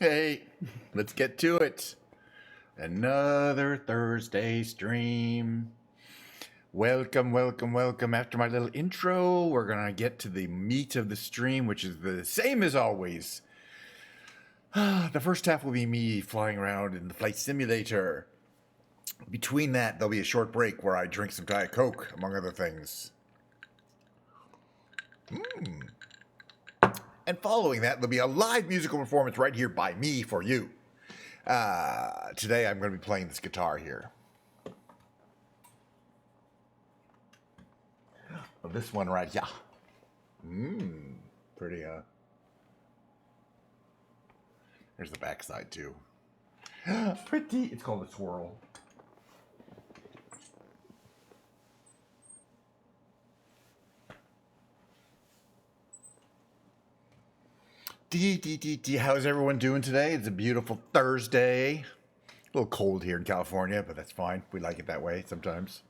Hey, let's get to it. Another Thursday stream. Welcome, welcome, welcome. After my little intro, we're going to get to the meat of the stream, which is the same as always. The first half will be me flying around in the flight simulator. Between that, there'll be a short break where I drink some Diet Coke, among other things. And following that, there'll be a live musical performance right here by me for you. Today, I'm going to be playing this guitar here. This one right here. Pretty, There's the backside, too. Pretty. It's called a swirl. How's everyone doing today? It's a beautiful Thursday. A little cold here in California, but that's fine. We like it that way sometimes.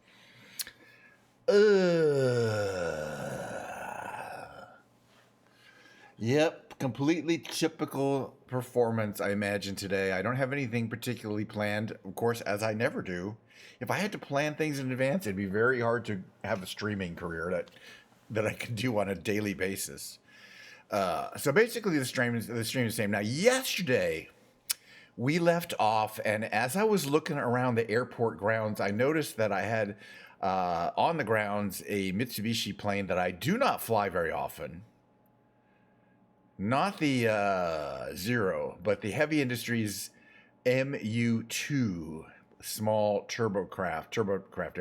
Yep, completely typical performance, I imagine, today. I don't have anything particularly planned, of course, as I never do. If I had to plan things in advance, it'd be very hard to have a streaming career that I could do on a daily basis. So basically, the stream is the same. Now, yesterday, we left off, and as I was looking around the airport grounds, I noticed that I had on the grounds a Mitsubishi plane that I do not fly very often. Not the Zero, but the Heavy Industries MU-2 small turbocraft aircraft.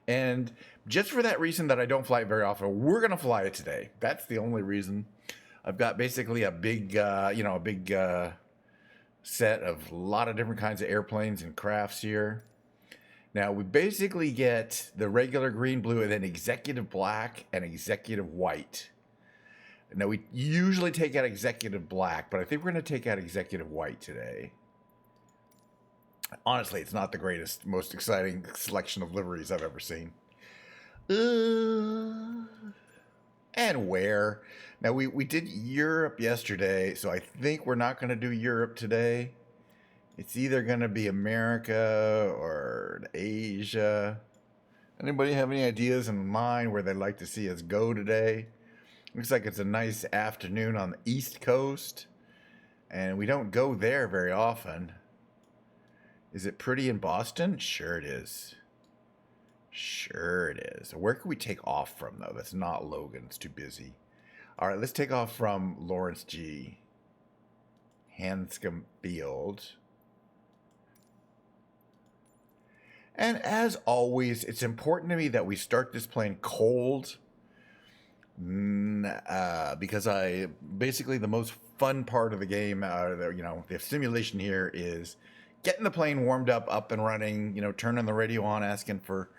And just for that reason that I don't fly it very often, we're going to fly it today. That's the only reason. I've got basically a big set of a lot of different kinds of airplanes and crafts here. Now, we basically get the regular green, blue, and then executive black and executive white. Now, we usually take out executive black, but I think we're going to take out executive white today. Honestly, it's not the greatest, most exciting selection of liveries I've ever seen. And where? Now, we did Europe yesterday, so I think we're not going to do Europe today. It's either going to be America or Asia. Anybody have any ideas in mind where they'd like to see us go today? Looks like it's a nice afternoon on the East Coast, and we don't go there very often. Is it pretty in Boston? Sure it is. Sure it is. Where can we take off from, though? That's not Logan. It's too busy. All right, let's take off from Lawrence G. Hanscom Field. And as always, it's important to me that we start this plane cold. Because basically the most fun part of the game, the simulation here is getting the plane warmed up and running, turning the radio on, asking for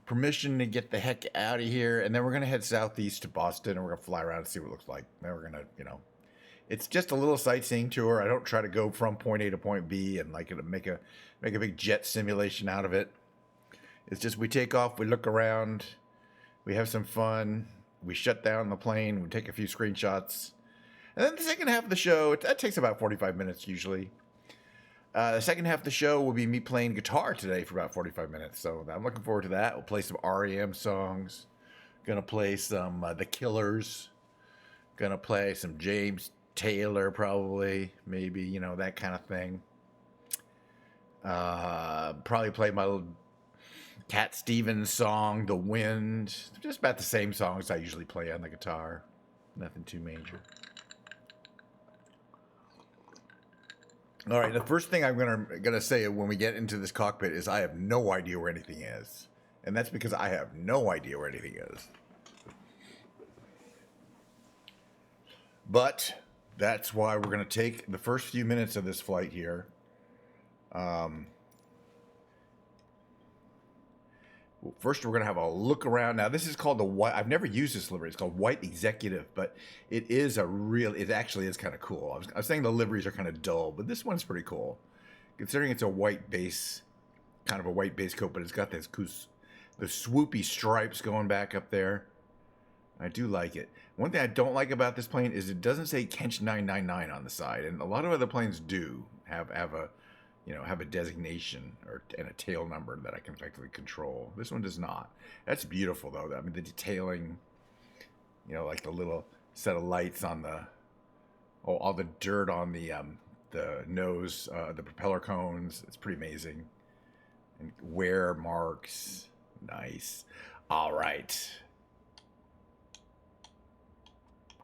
permission to get the heck out of here. And then we're going to head southeast to Boston, and we're going to fly around and see what it looks like. Then we're going to, it's just a little sightseeing tour. I don't try to go from point A to point B and make a big jet simulation out of it. It's just we take off, we look around, we have some fun. We shut down the plane, we take a few screenshots. And then the second half of the show, that takes about 45 minutes usually. The second half of the show will be me playing guitar today for about 45 minutes. So I'm looking forward to that. We'll play some REM songs. Gonna play some The Killers. Gonna play some James Taylor probably. Maybe, that kind of thing. Probably play my little Cat Stevens song, The Wind. Just about the same songs I usually play on the guitar. Nothing too major. All right, the first thing I'm gonna say when we get into this cockpit is I have no idea where anything is. And that's because I have no idea where anything is. But that's why we're gonna take the first few minutes of this flight here. First, we're going to have a look around. Now, this is called the white. I've never used this livery. It's called White Executive, but it actually is kind of cool. I was saying the liveries are kind of dull, but this one's pretty cool. Considering it's a white base, kind of a white base coat, but it's got the swoopy stripes going back up there. I do like it. One thing I don't like about this plane is it doesn't say Kench 999 on the side, and a lot of other planes do have a have a designation and a tail number that I can effectively control. This one does not. That's beautiful though. I mean, the detailing, like the little set of lights on all the dirt on the nose, the propeller cones. It's pretty amazing. And wear marks, nice. All right.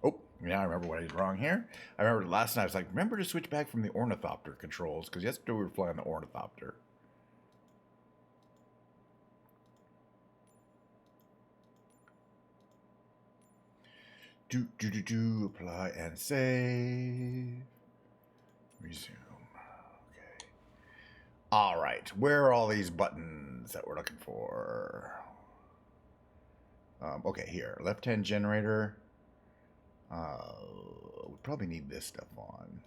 Oh, now I remember what I did wrong here. I remember last night I was like, remember to switch back from the ornithopter controls, because yesterday we were flying the ornithopter. Apply and save. Resume. Okay. All right. Where are all these buttons that we're looking for? Okay, here. Left-hand generator. We probably need this stuff on.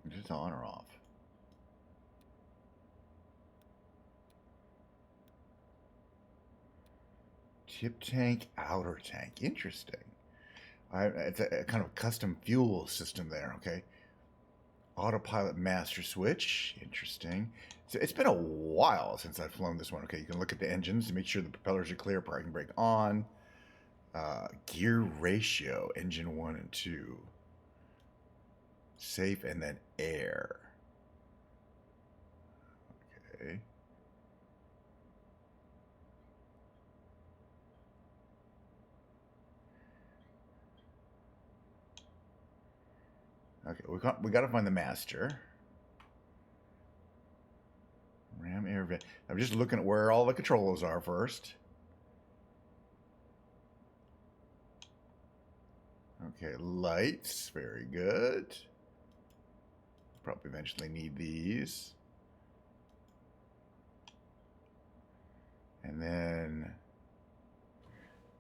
Is this on or off? Tip tank, outer tank. Interesting. It's a kind of custom fuel system there, okay? Autopilot master switch. Interesting. So it's been a while since I've flown this one. Okay, you can look at the engines to make sure the propellers are clear. Parking brake on. Gear ratio, engine 1 and 2. Safe and then air. Okay. Okay, we got to find the master. Ram air vent. I'm just looking at where all the controls are first. Okay, lights, very good. Probably eventually need these. And then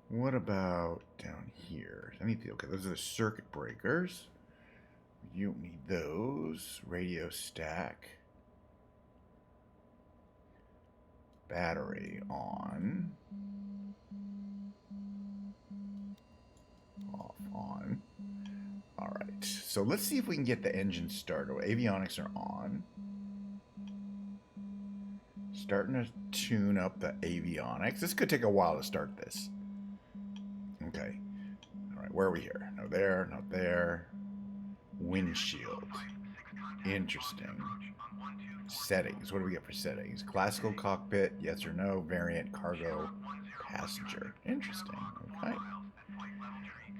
what about down here? Okay, those are the circuit breakers. You don't need those. Radio stack. Battery on. Off, on. All right. So let's see if we can get the engine started. Avionics are on. Starting to tune up the avionics. This could take a while to start this. Okay. All right. Where are we here? No there. Not there. Windshield. Interesting. Settings. What do we get for settings? Classical cockpit, yes or no. Variant, cargo, passenger. Interesting. Okay.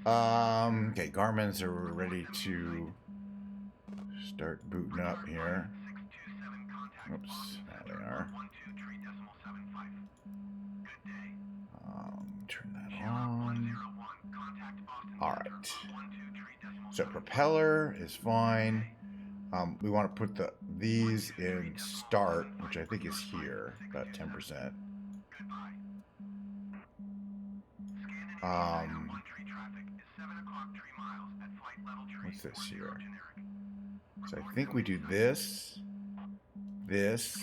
Okay, Garmin's are ready to start booting up here. Oops, now they are. Turn that on. All right. So propeller is fine. We want to put these in start, which I think is here, about 10%. What's this here? So I think we do this, this,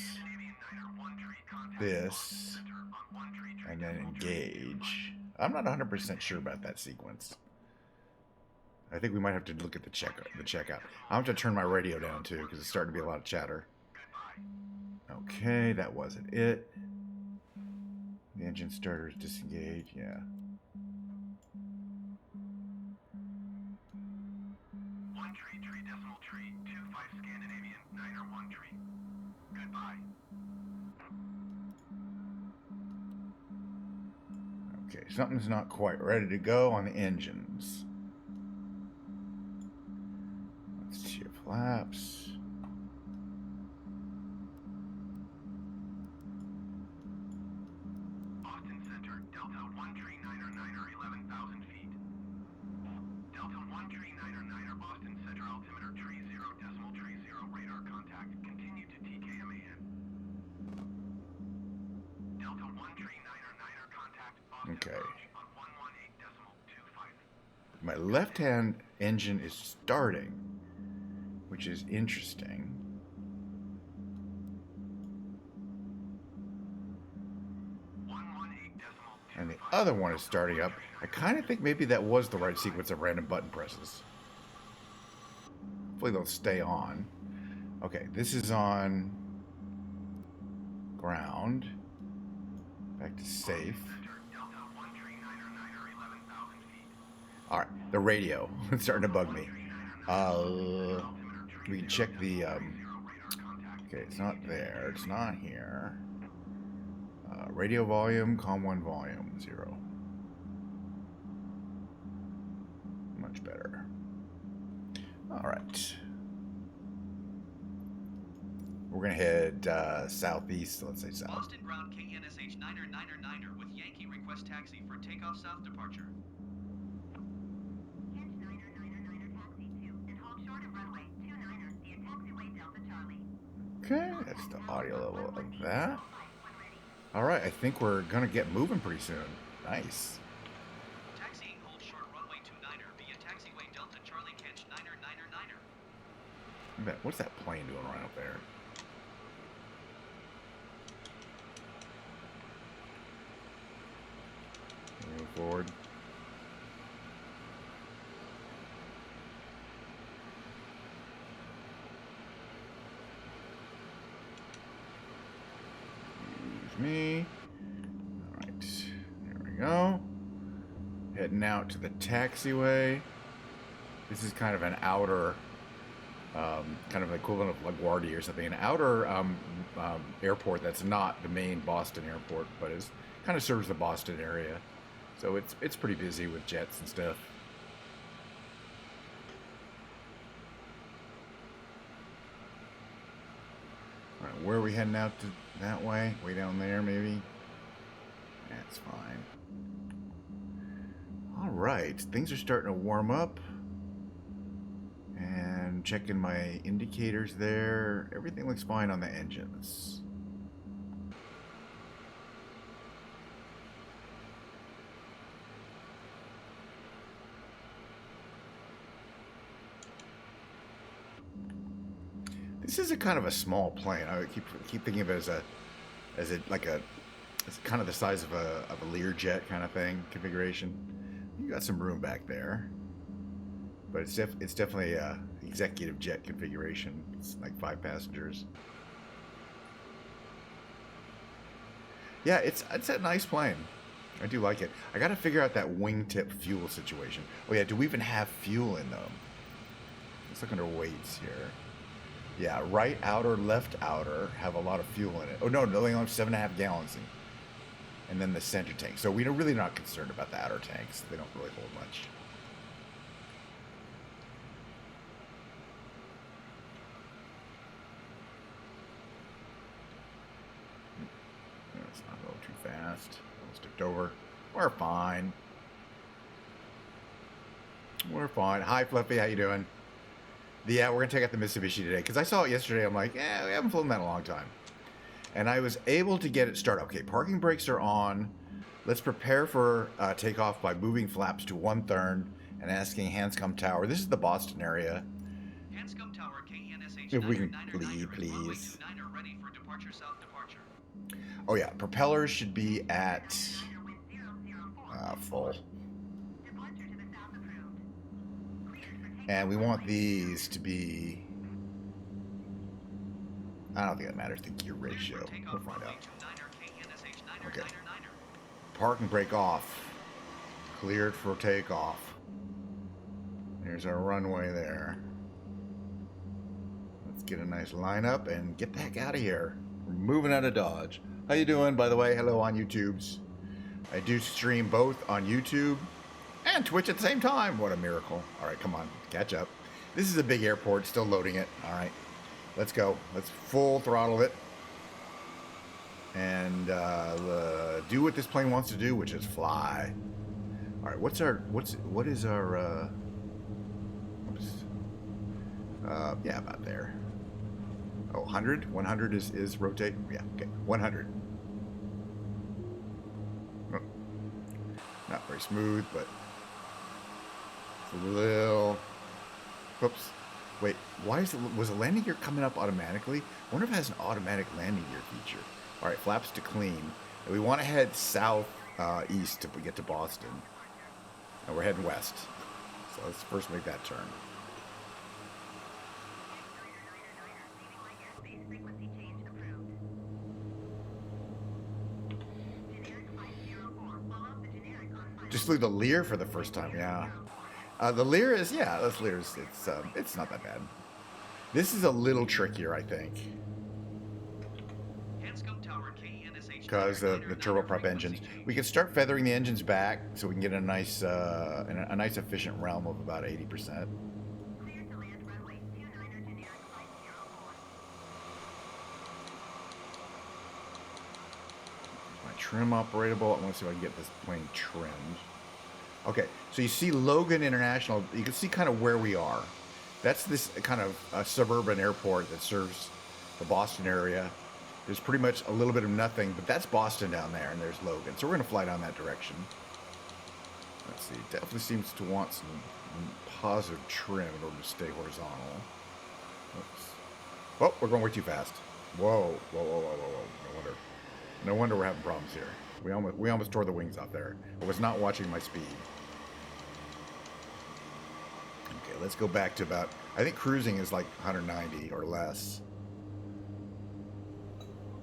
and then engage. I'm not 100% sure about that sequence. I think we might have to look at the checkout. I'll have to turn my radio down too, because it's starting to be a lot of chatter. Okay, that wasn't it. The engine starter is disengaged, yeah. Okay, something's not quite ready to go on the engines. Let's see your flaps. Austin Center, Delta 139er 11,000 feet. Delta 139er Austin Center, altimeter 30.30 radar contact. Continue to TKMAN. Delta 139er contact. Austin Okay. on 118.25. My left-hand engine is starting, which is interesting. And the other one is starting up. I kind of think maybe that was the right sequence of random button presses. Hopefully they'll stay on. Okay, this is on ground. Back to safe. Alright, the radio. It's starting to bug me. We can check the... okay, it's not there. It's not here. Radio volume, COM1 volume, 0. Much better. Alright. We're going to head southeast, let's say south. Boston Ground KNSH 9er with Yankee request taxi for takeoff south departure. Hinge 9er taxi 2 and hold short of runway 29er via taxiway Delta Charlie. Okay, that's the audio level of that. Alright, I think we're going to get moving pretty soon. Nice. Taxiing hold short runway 29er via taxiway Delta Charlie Hinge 9er. What's that plane doing right up there? Move forward. Use me. Alright, there we go. Heading out to the taxiway. This is kind of an outer, kind of equivalent of LaGuardia or something. An outer airport that's not the main Boston airport, but is kind of serves the Boston area. So it's pretty busy with jets and stuff. All right, where are we heading out to? That way? Way down there, maybe? That's fine. All right, things are starting to warm up. And checking my indicators there. Everything looks fine on the engines. This is a kind of a small plane. I keep thinking of it as kind of the size of a Learjet kind of thing configuration. You got some room back there, but it's definitely a executive jet configuration. It's like 5 passengers. Yeah, it's a nice plane. I do like it. I got to figure out that wingtip fuel situation. Oh yeah, do we even have fuel in them? Let's look under weights here. Yeah, right outer, left outer have a lot of fuel in it. Oh no, they only have 7.5 gallons in. And then the center tank. So we're really not concerned about the outer tanks. They don't really hold much. Let's not go too fast. Almost tipped over. We're fine. We're fine. Hi, Fluffy. How you doing? Yeah, we're going to take out the Mitsubishi today. Because I saw it yesterday. I'm like, we haven't flown that in a long time. And I was able to get it started. Okay, parking brakes are on. Let's prepare for takeoff by moving flaps to 1/3 and asking Hanscom Tower. This is the Boston area. Hanscom Tower KNSH If we can 9er lead, please. runway 29er ready for departure south departure. Oh yeah, propellers should be at full. And we want these to be... I don't think that matters, the gear ratio. We'll find out. Okay. Park and brake off. Cleared for takeoff. There's our runway there. Let's get a nice lineup and get the heck out of here. We're moving out of Dodge. How you doing, by the way? Hello on YouTubes. I do stream both on YouTube and Twitch at the same time. What a miracle. All right, come on. Catch up. This is a big airport. Still loading it. All right. Let's go. Let's full throttle it. And do what this plane wants to do, which is fly. All right. What is our... yeah, about there. Oh, 100? 100 is rotate? Yeah, okay. 100. Oh. Not very smooth, but it's a little... Whoops. Wait, why was the landing gear coming up automatically? I wonder if it has an automatic landing gear feature. All right, flaps to clean. And we want to head south east to get to Boston. And we're heading west. So let's first make that turn. Base frequency change approved. Generic 504. Follow the generic on 5. Just flew the Lear for the first time, yeah. The Lear is, yeah, this Lear's, it's not that bad. This is a little trickier, I think, Hanscom Tower KNSH because the turboprop engines. We can start feathering the engines back so we can get a nice efficient realm of about 80%. Clear to land runway 29er generic 504. My trim operatable. I want to see if I can get this plane trimmed. Okay, so you see Logan International. You can see kind of where we are. That's this kind of suburban airport that serves the Boston area. There's pretty much a little bit of nothing, but that's Boston down there, and there's Logan. So we're going to fly down that direction. Let's see. Definitely seems to want some positive trim in order to stay horizontal. Oops. Oh, we're going way too fast. Whoa, whoa, whoa, whoa, whoa, whoa. No wonder we're having problems here. We almost tore the wings off there. I was not watching my speed. Okay, let's go back to about, I think cruising is like 190 or less.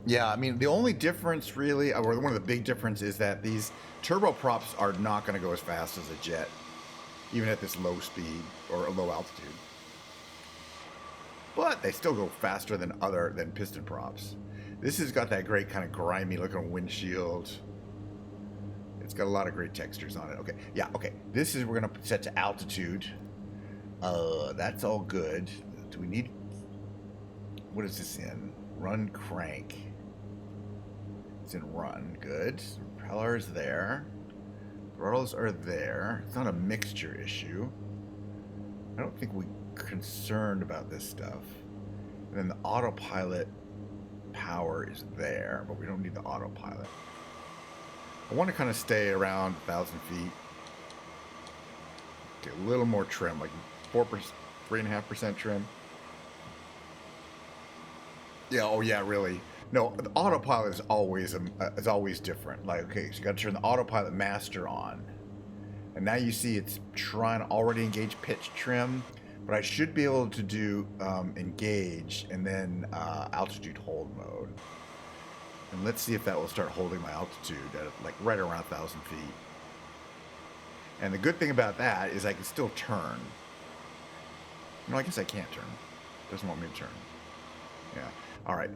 Yeah, I mean, the only difference really, or one of the big differences is that these turboprops are not going to go as fast as a jet, even at this low speed or a low altitude. But they still go faster than piston props. This has got that great kind of grimy looking windshield. It's got a lot of great textures on it. Okay, yeah, okay. This is, we're going to set to altitude. That's all good. Do we need, what is this in? Run crank. It's in run, good. Propellers there. Throttles are there. It's not a mixture issue. I don't think we're concerned about this stuff. And then the autopilot power is there, but we don't need the autopilot. I want to kind of stay around 1,000 feet. Get a little more trim, like 3.5% trim. Yeah, oh yeah, really. No, the autopilot is always different. Like, okay, so you got to turn the autopilot master on. And now you see it's trying to already engage pitch trim, but I should be able to do engage and then altitude hold mode. And let's see if that will start holding my altitude at like right around 1,000 feet. And the good thing about that is I can still turn. No, I guess I can't turn. It doesn't want me to turn. Yeah. All right.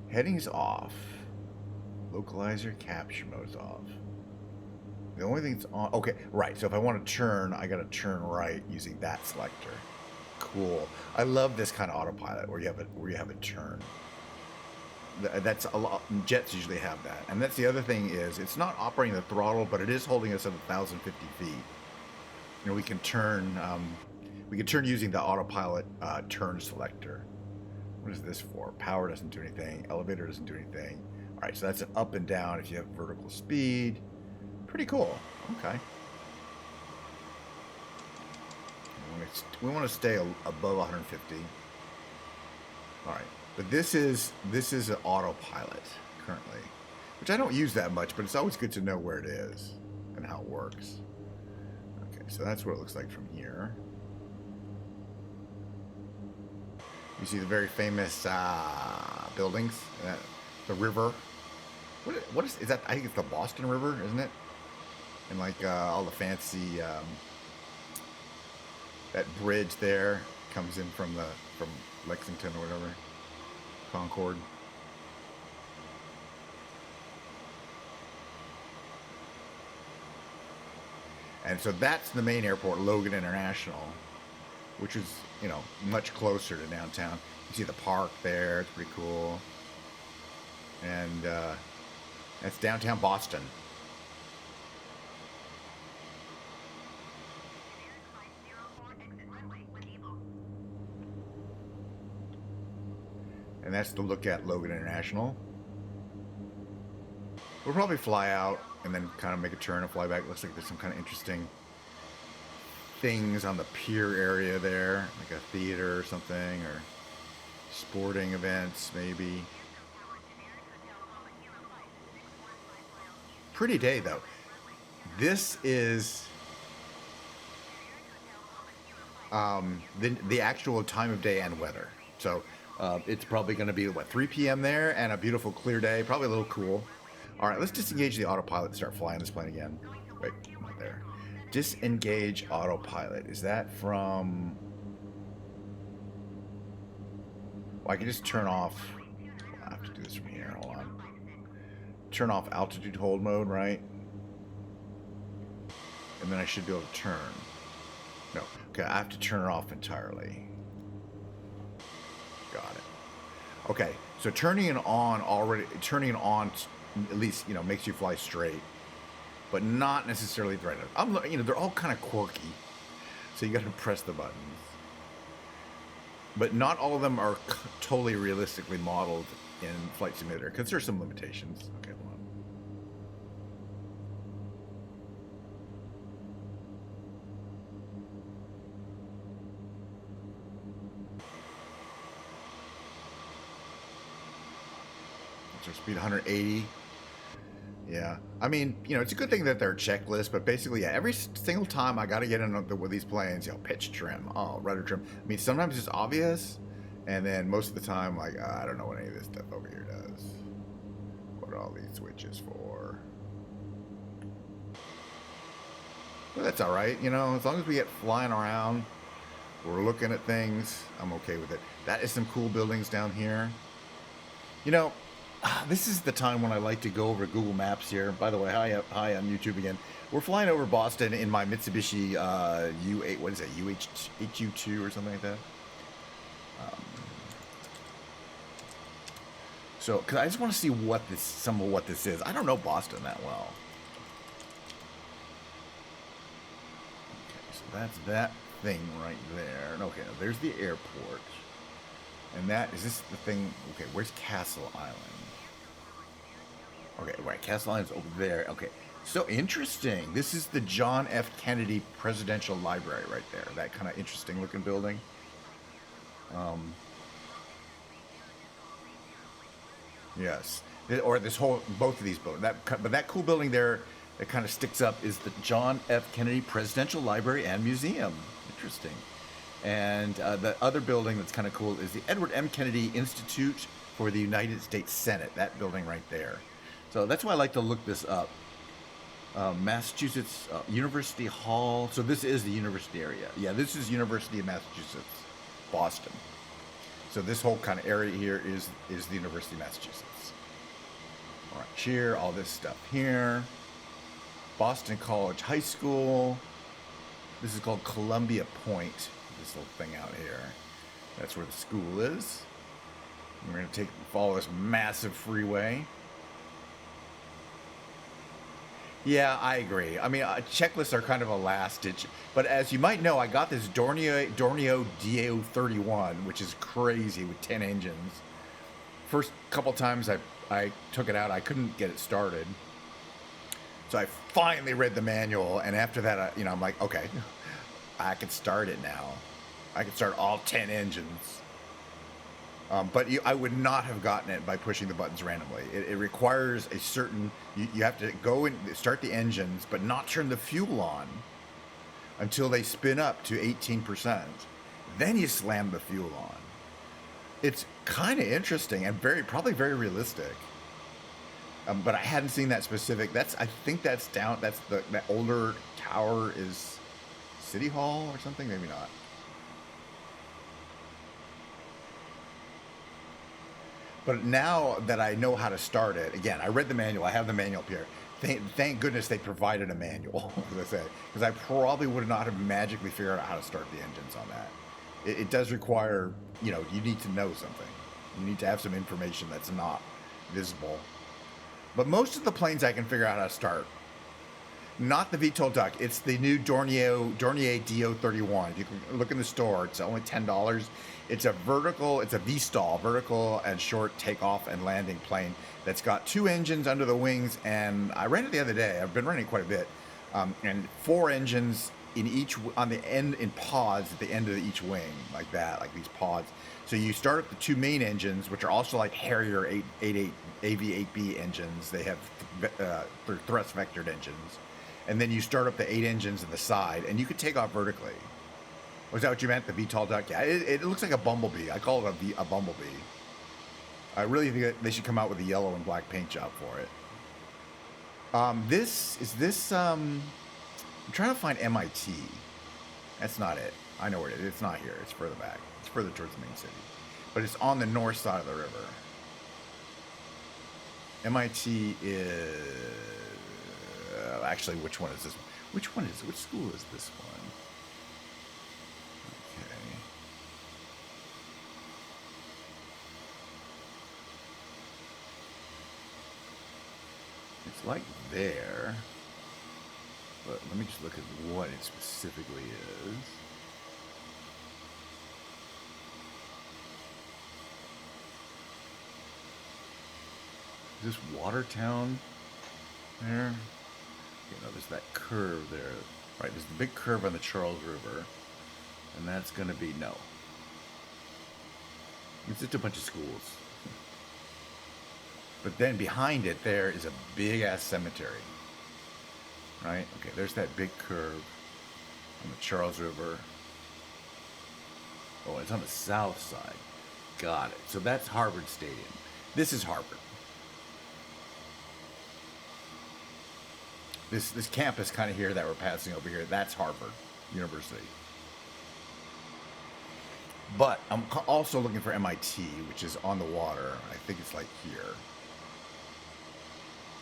Heading's off. Localizer capture mode's off. The only thing that's on, okay, right. So if I want to turn, I got to turn right using that selector. Cool. I love this kind of autopilot where you have a turn. That's a lot. Jets usually have that, and that's the other thing is it's not operating the throttle, but it is holding us at 1,050 feet. You know, we can turn using the autopilot turn selector. What is this for? Power doesn't do anything. Elevator doesn't do anything. All right, so that's an up and down if you have vertical speed. Pretty cool. Okay. We want to stay above 150. All right, but this is an autopilot currently, which I don't use that much, but it's always good to know where it is and how it works. Okay, so that's what it looks like from here. You see the very famous buildings, the river. What is that? I think it's the Boston River, isn't it? And like all the fancy that bridge there comes in from Lexington or whatever, Concord. And so that's the main airport, Logan International, which is, you know, much closer to downtown. You see the park there, it's pretty cool. And that's downtown Boston. And that's the look at Logan International. We'll probably fly out and then kind of make a turn and fly back. Looks like there's some kind of interesting things on the pier area there, like a theater or something, or sporting events maybe. Pretty day though. This is the actual time of day and weather. So it's probably going to be what 3 p.m. there and a beautiful clear day, probably a little cool. All right, let's disengage the autopilot and start flying this plane again. Wait, not there. Disengage autopilot. Is that from? Well, I can just turn off. I have to do this from here. Hold on. Turn off altitude hold mode, right? And then I should be able to turn. No. Okay, I have to turn it off entirely. Got it. Okay, so turning it on at least, makes you fly straight, but not necessarily right. They're all kind of quirky, so you got to press the buttons. But not all of them are totally realistically modeled in Flight Simulator because there's some limitations. Okay, hold on. So speed 180. Yeah, I mean, it's a good thing that they're checklists, but basically, yeah, every single time I got to get in with these planes, pitch trim, rudder trim. I mean, sometimes it's obvious, and then most of the time, like, I don't know what any of this stuff over here does. What are all these switches for? But that's all right, as long as we get flying around, we're looking at things, I'm okay with it. That is some cool buildings down here. This is the time when I like to go over Google Maps here. By the way, hi on YouTube again. We're flying over Boston in my Mitsubishi U8. What is it? HU2 or something like that. So, because I just want to see some of what this is. I don't know Boston that well. Okay, so that's that thing right there. Okay, there's the airport. And is this the thing? Okay, where's Castle Island? Okay, right, Castle Island's over there. Okay, so interesting. This is the John F. Kennedy Presidential Library right there. That kind of interesting looking building. Yes, or both of these buildings. But that cool building there that kind of sticks up is the John F. Kennedy Presidential Library and Museum. Interesting. And the other building that's kind of cool is the Edward M. Kennedy Institute for the United States Senate. That building right there. So that's why I like to look this up. Massachusetts University Hall. So this is the university area. Yeah, this is University of Massachusetts, Boston. So this whole kind of area here is the University of Massachusetts. All right, here, all this stuff here. Boston College High School. This is called Columbia Point. This little thing out here. That's where the school is. We're going to follow this massive freeway. Yeah, I agree. I mean, checklists are kind of a last ditch. But as you might know, I got this Dornio DO31, which is crazy with 10 engines. First couple times I took it out, I couldn't get it started. So I finally read the manual, and after that, I'm like, okay, I can start it now. I can start all 10 engines. But I would not have gotten it by pushing the buttons randomly. It requires a certain... You have to go and start the engines, but not turn the fuel on until they spin up to 18%. Then you slam the fuel on. It's kind of interesting and probably very realistic. But I hadn't seen that specific. I think that's down. That's that older tower is City Hall or something. Maybe not. But now that I know how to start it, again, I read the manual. I have the manual up here. Thank goodness they provided a manual, as I say, because I probably would not have magically figured out how to start the engines on that. It does require, you need to know something. You need to have some information that's not visible. But most of the planes I can figure out how to start. Not the VTOL duck. It's the new Dornier DO31. If you can look in the store, it's only $10. It's a V-stall, vertical and short takeoff and landing plane that's got 2 engines under the wings. And I ran it the other day. I've been running it quite a bit. And 4 engines in each on the end in pods at the end of each wing, like that, like these pods. So you start up the two main engines, which are also like Harrier 888 AV8B engines. They have thrust vectored engines, and then you start up the 8 engines in the side, and you could take off vertically. Was that what you meant? The VTOL duck? Yeah, it looks like a bumblebee. I call it a bumblebee. I really think that they should come out with a yellow and black paint job for it. I'm trying to find MIT. That's not it. I know where it is. It's not here. It's further back. It's further towards the main city. But it's on the north side of the river. MIT is... actually, which one is this one? Which school is this one? Okay. It's like there. But let me just look at what it specifically is. Is this Watertown there? You know, there's that curve there. Right, there's the big curve on the Charles River. And that's going to be, no. It's just a bunch of schools. But then behind it, there is a big-ass cemetery. Right? Okay, there's that big curve on the Charles River. Oh, it's on the south side. Got it. So that's Harvard Stadium. This is Harvard. This campus kind of here that we're passing over here, that's Harvard University. But I'm also looking for MIT, which is on the water. I think it's like here.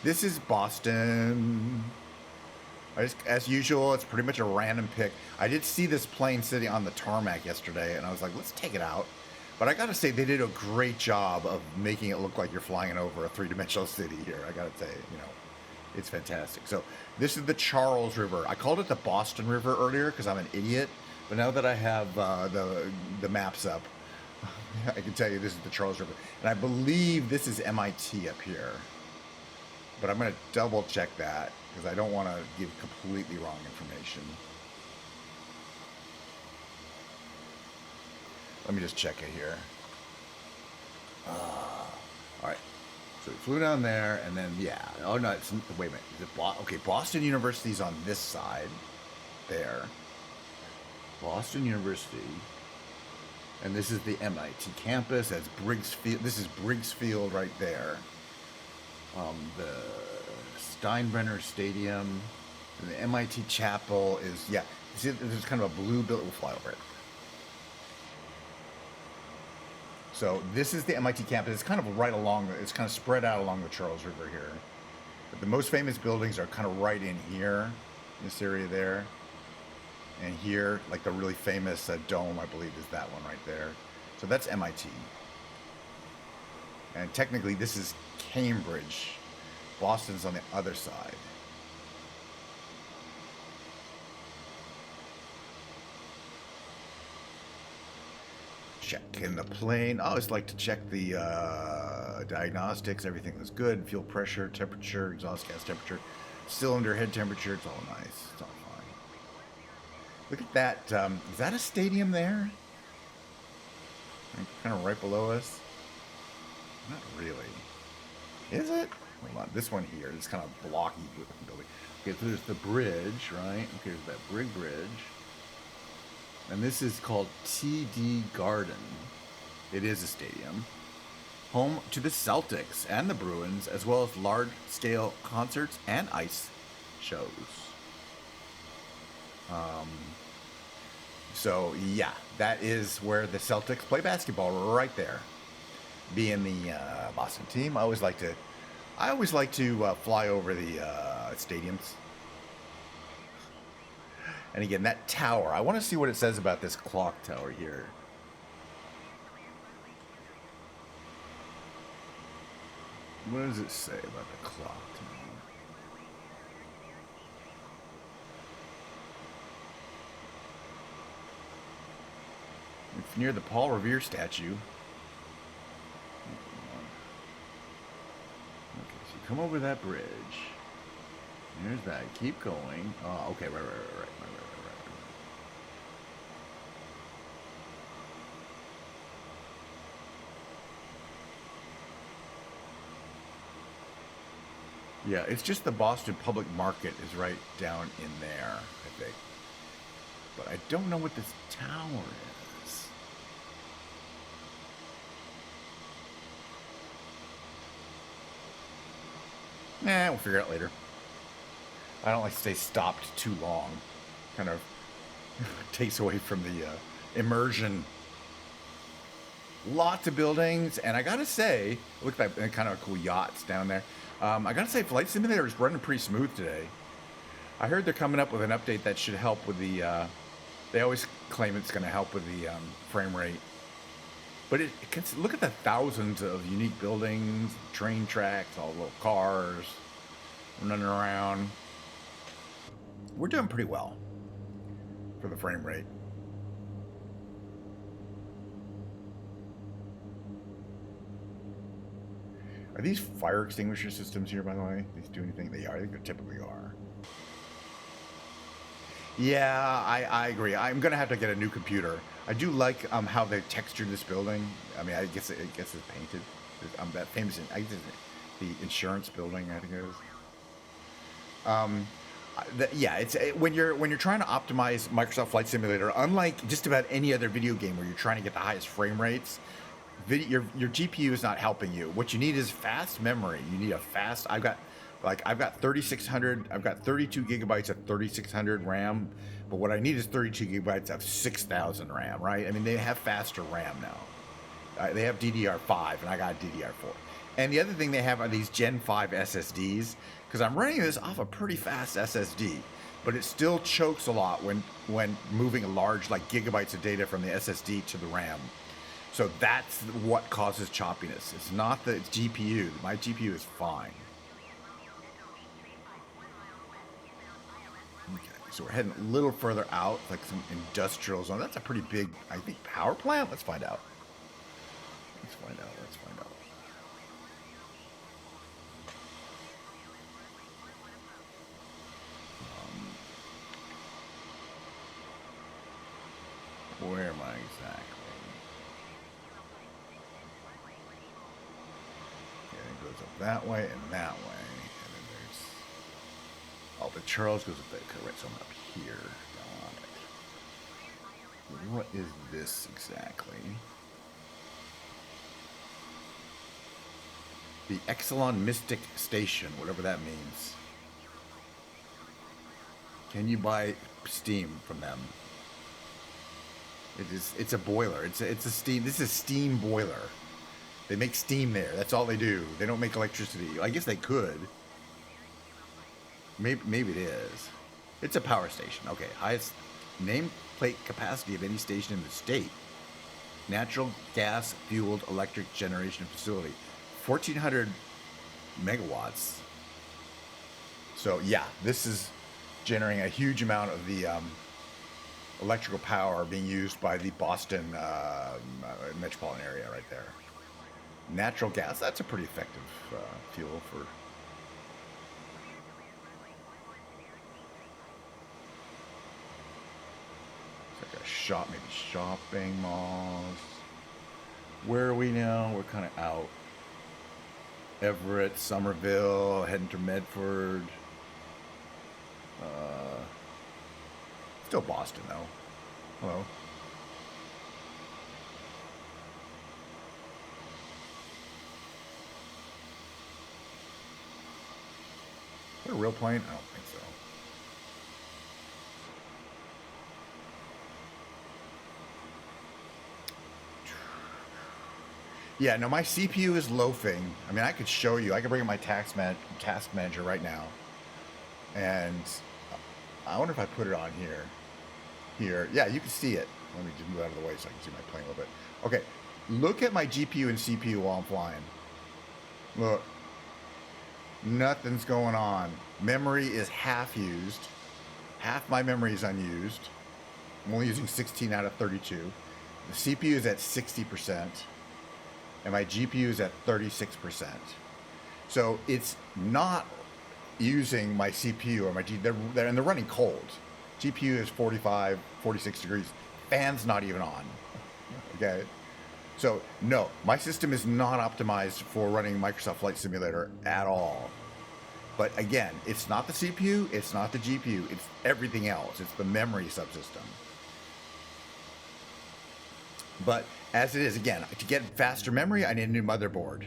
This is Boston. As usual, it's pretty much a random pick. I did see this plane sitting on the tarmac yesterday, and I was like, let's take it out. But I gotta say, they did a great job of making it look like you're flying over a three-dimensional city here. I gotta say, you know, it's fantastic. So this is the Charles River. I called it the Boston River earlier because I'm an idiot. But now that I have the maps up, I can tell you this is the Charles River. And I believe this is MIT up here. But I'm going to double check that because I don't want to give completely wrong information. Let me just check it here. All right. So we flew down there, and then, yeah. Oh, no, it's, wait a minute. Is it okay, Boston University's on this side. There. Boston University. And this is the MIT campus. That's Briggs Field. This is Briggs Field right there. The Steinbrenner Stadium. And the MIT Chapel is, yeah. See, there's kind of a blue building. We'll fly over it. So this is the MIT campus. It's kind of right along, it's kind of spread out along the Charles River here. But the most famous buildings are kind of right in here, in this area there. And here, like the really famous dome, I believe, is that one right there. So that's MIT. And technically, this is Cambridge. Boston's on the other side. Checking the plane. I always like to check the diagnostics. Everything was good. Fuel pressure, temperature, exhaust gas temperature, cylinder head temperature. It's all nice. It's all fine. Look at that. Is that a stadium there? Kind of right below us? Not really. Is it? Hold on. This one here. This kind of blocky building. Okay, so there's the bridge, right? Okay, there's that big bridge. And this is called TD Garden. It is a stadium. Home to the Celtics and the Bruins, as well as large-scale concerts and ice shows. So, yeah, that is where the Celtics play basketball, right there. Being the Boston team, I always like to fly over the stadiums. And again, that tower, I want to see what it says about this clock tower here. What does it say about the clock tower? It's near the Paul Revere statue. Okay, so you come over that bridge. There's that. Keep going. Oh, okay, right. Yeah, it's just the Boston Public Market is right down in there, I think. But I don't know what this tower is. Nah, we'll figure it out later. I don't like to stay stopped too long. Kind of takes away from the immersion. Lots of buildings, and I gotta say, look at that kind of cool yachts down there. I gotta say, Flight Simulator is running pretty smooth today. I heard they're coming up with an update that should help with the. They always claim it's going to help with the frame rate, but look at the thousands of unique buildings, train tracks, all the little cars running around. We're doing pretty well for the frame rate. Are these fire extinguisher systems here, by the way? These do anything? They are. I think they typically are. Yeah, I agree. I'm gonna have to get a new computer. I do like how they textured this building. I mean, I guess it's painted. That famous, I guess the insurance building, I think it is. Yeah, it's when you're trying to optimize Microsoft Flight Simulator, unlike just about any other video game where you're trying to get the highest frame rates, your GPU is not helping you. What you need is fast memory. You need a fast. I've got 3600. I've got 32 gigabytes of 3600 RAM, but what I need is 32 gigabytes of 6000 RAM. Right? I mean, they have faster RAM now. They have DDR5, and I got DDR4. And the other thing they have are these Gen 5 SSDs, because I'm running this off a pretty fast SSD, but it still chokes a lot when moving a large, like gigabytes of data from the SSD to the RAM. So that's what causes choppiness. It's not the GPU. My GPU is fine. Okay, so we're heading a little further out, like some industrial zone. That's a pretty big, I think, power plant. Let's find out. Let's find out. Where am I exactly? Okay, it goes up that way and that way. And then there's... Oh, but Charles goes up there. Okay, right, so I'm up here. Got it. What is this exactly? The Exelon Mystic Station, whatever that means. Can you buy steam from them? It's a boiler. It's a steam. This is a steam boiler. They make steam there. That's all they do. They don't make electricity. I guess they could. Maybe it is. It's a power station. Okay, highest nameplate capacity of any station in the state. Natural gas fueled electric generation facility. 1400 megawatts. So yeah, this is generating a huge amount of the electrical power being used by the Boston metropolitan area right there. Natural gas, that's a pretty effective fuel for... It's like a shop, maybe shopping malls. Where are we now? We're kind of out. Everett, Somerville, heading to Medford. Still Boston, though. Hello. Is that a real plane? I don't think so. Yeah, no, my CPU is loafing. I mean, I could show you. I could bring in my task manager right now. And I wonder if I put it on here. Here. Yeah, you can see it. Let me just move out of the way so I can see my plane a little bit. Okay, look at my GPU and CPU while I'm flying. Look. Nothing's going on. Memory is half used. Half my memory is unused. I'm only using 16 out of 32. The CPU is at 60%. And my GPU is at 36%. So it's not using my CPU or my GPU. They're running cold. GPU is 45, 46 degrees. Fan's not even on. Okay? So, no, my system is not optimized for running Microsoft Flight Simulator at all. But again, it's not the CPU, it's not the GPU, it's everything else. It's the memory subsystem. But as it is, again, to get faster memory, I need a new motherboard.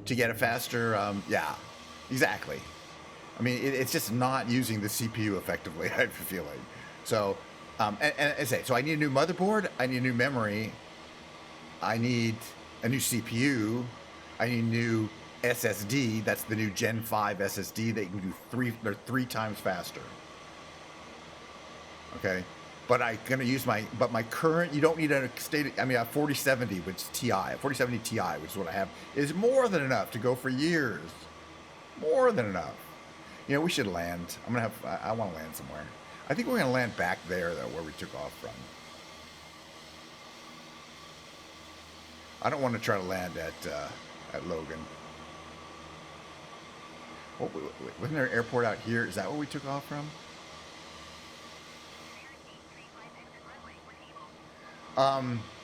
To get a faster, yeah, exactly. I mean, it's just not using the CPU effectively, I have a feeling. So, and I say, so I need a new motherboard, I need a new memory, I need a new CPU, I need a new SSD. That's the new Gen 5 SSD that you can do they're 3 times faster. Okay, but I'm gonna use my current. You don't need a state. I mean, a 4070, which is Ti, 4070 Ti, which is what I have, is more than enough to go for years. More than enough. You know, we should land. I want to land somewhere. I think we're gonna land back there though, where we took off from. I don't want to try to land at Logan. Oh, wasn't there an airport out here? Is that where we took off from?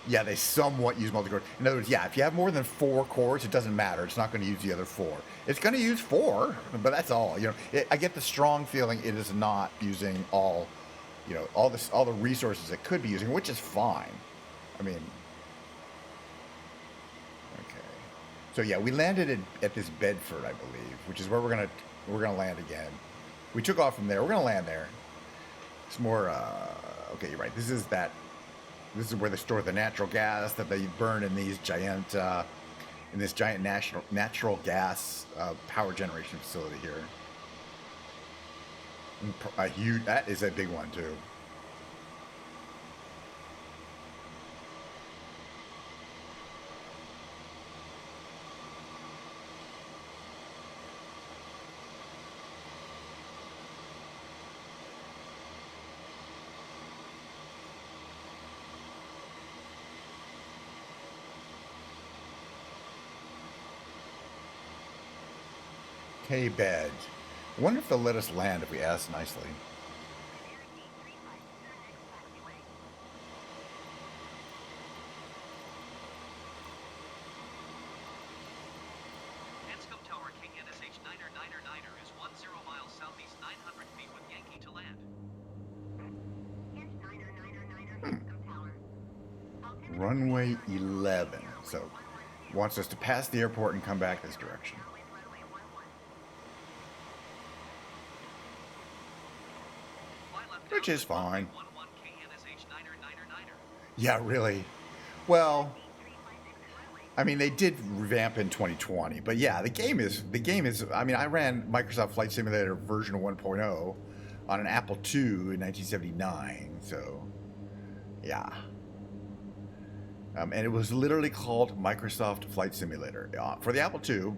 Yeah, they somewhat use multi-core. In other words, yeah, if you have more than 4 cores, it doesn't matter. It's not going to use the other 4. It's going to use 4, but that's all. You know, I get the strong feeling it is not using all, you know, all the resources it could be using, which is fine. I mean, okay. So yeah, we landed at this Bedford, I believe, which is where we're gonna land again. We took off from there. We're gonna land there. It's more. Okay, you're right. This is where they store the natural gas that they burn in these giant, natural gas power generation facility here. That is a big one too. Hey, bed. I wonder if they'll let us land if we ask nicely. Anscombe Tower KNSH 9er is 10 miles southeast 900 feet with Yankee to land. Runway 11. So, wants us to pass the airport and come back this direction. Which is fine. Yeah, really. Well, I mean, they did revamp in 2020, but yeah, the game is. I mean, I ran Microsoft Flight Simulator version 1.0 on an Apple II in 1979, so yeah. And it was literally called Microsoft Flight Simulator for the Apple II.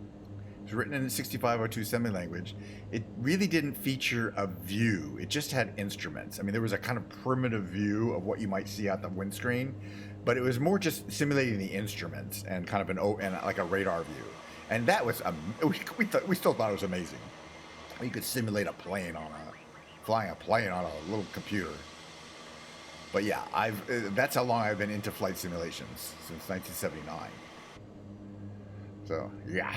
It was written in 6502 assembly language. It really didn't feature a view. It just had instruments. I mean, there was a kind of primitive view of what you might see out the windscreen, but it was more just simulating the instruments and kind of like a radar view. And that was we still thought it was amazing. You could simulate flying a plane on a little computer. But yeah, that's how long I've been into flight simulations, since 1979. So yeah.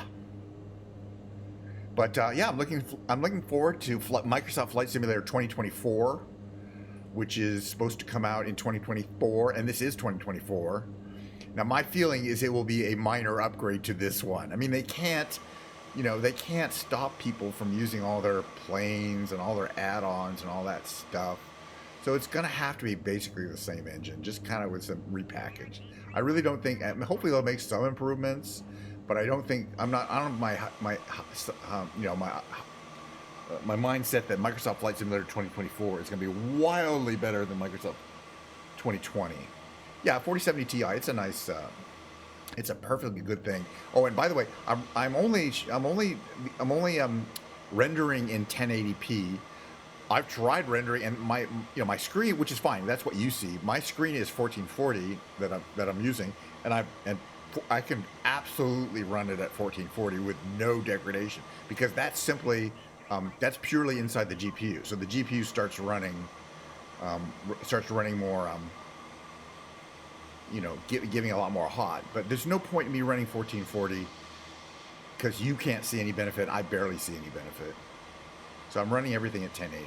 But yeah, I'm looking forward to Microsoft Flight Simulator 2024, which is supposed to come out in 2024, and this is 2024. Now, my feeling is it will be a minor upgrade to this one. I mean, they can't stop people from using all their planes and all their add-ons and all that stuff. So it's going to have to be basically the same engine, just kind of with some repackaged. I really don't think. I mean, hopefully they'll make some improvements. But I don't think my mindset that Microsoft Flight Simulator 2024 is going to be wildly better than Microsoft 2020. Yeah, 4070 Ti. It's a nice. It's a perfectly good thing. Oh, and by the way, I'm only rendering in 1080p. I've tried rendering, and my screen, which is fine. That's what you see. My screen is 1440 that I'm using, and I can absolutely run it at 1440 with no degradation, because that's purely inside the GPU. So the GPU starts running more, giving a lot more hot. But there's no point in me running 1440 because you can't see any benefit. I barely see any benefit. So I'm running everything at 1080.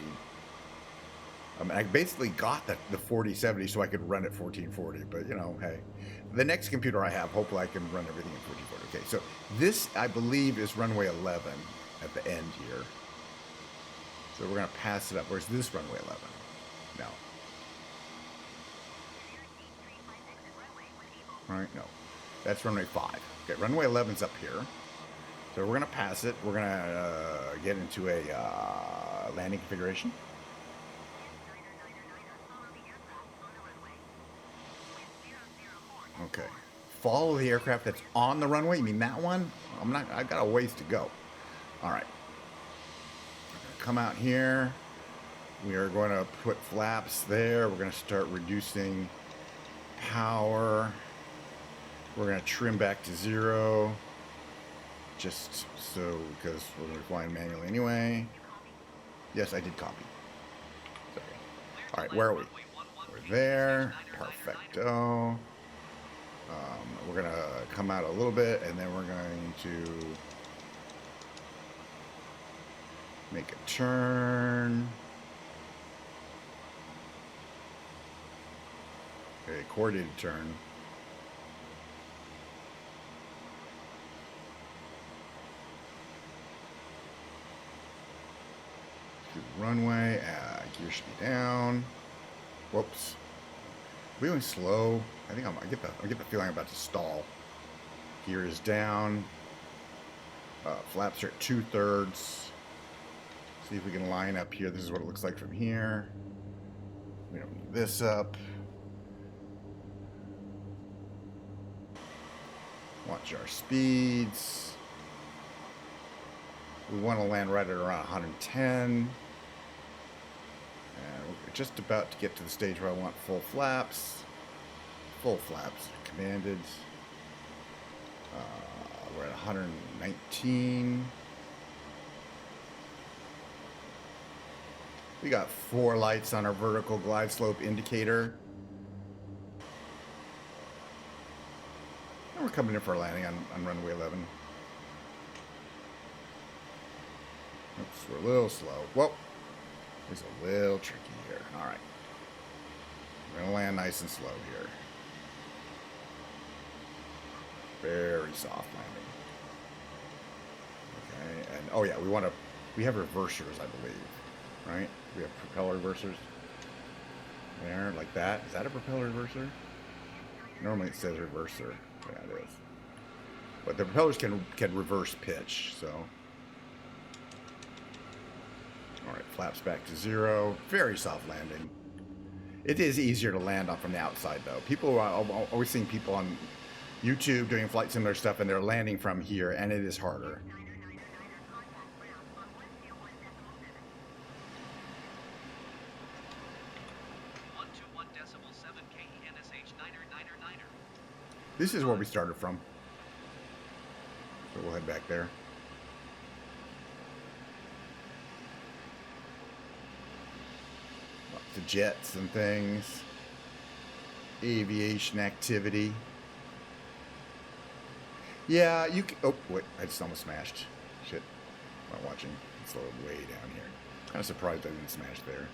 I basically got the 4070 so I could run at 1440, but you know, hey, the next computer I have, hopefully I can run everything at 1440. Okay, so this, I believe, is runway 11 at the end here. So we're going to pass it up. Where's this runway 11? No. Right, no. That's runway 5. Okay, runway 11's up here. So we're going to pass it. We're going to get into a landing configuration. Okay. Follow the aircraft that's on the runway. You mean that one? I've got a ways to go. All right. Come out here. We are going to put flaps there. We're going to start reducing power. We're going to trim back to 0. Just so, because we're going to be flying manually anyway. Yes, I did copy. Sorry. All right, where are we? We're there. Perfecto. We're going to come out a little bit, and then we're going to make a turn. Okay, coordinated turn. To runway. Gear should be down. Whoops. Are we going slow? I think I get the feeling I'm about to stall. Gear is down. Flaps are at 2/3. See if we can line up here. This is what it looks like from here. We don't need this up. Watch our speeds. We want to land right at around 110. And we're just about to get to the stage where I want full flaps. Full flaps commanded. We're at 119. We got 4 lights on our vertical glide slope indicator. And we're coming in for a landing on runway 11. Oops, we're a little slow. Whoa. It's a little tricky here. All right. We're going to land nice and slow here. Very soft landing. Okay, and oh yeah, we have reversers, I believe, right? We have propeller reversers. There, like that. Is that a propeller reverser? Normally it says reverser. Yeah, it is. But the propellers can reverse pitch, so. All right, flaps back to 0. Very soft landing. It is easier to land on from the outside, though. People are always seeing people on YouTube doing flight simulator stuff, and they're landing from here, and it is harder. 121.7 KENSH 9er. This is where we started from. So we'll head back there. Lots of jets and things. Aviation activity. Yeah, you can... Oh, wait. I just almost smashed. Shit. I'm not watching. It's way down here. Kind of surprised I didn't smash there.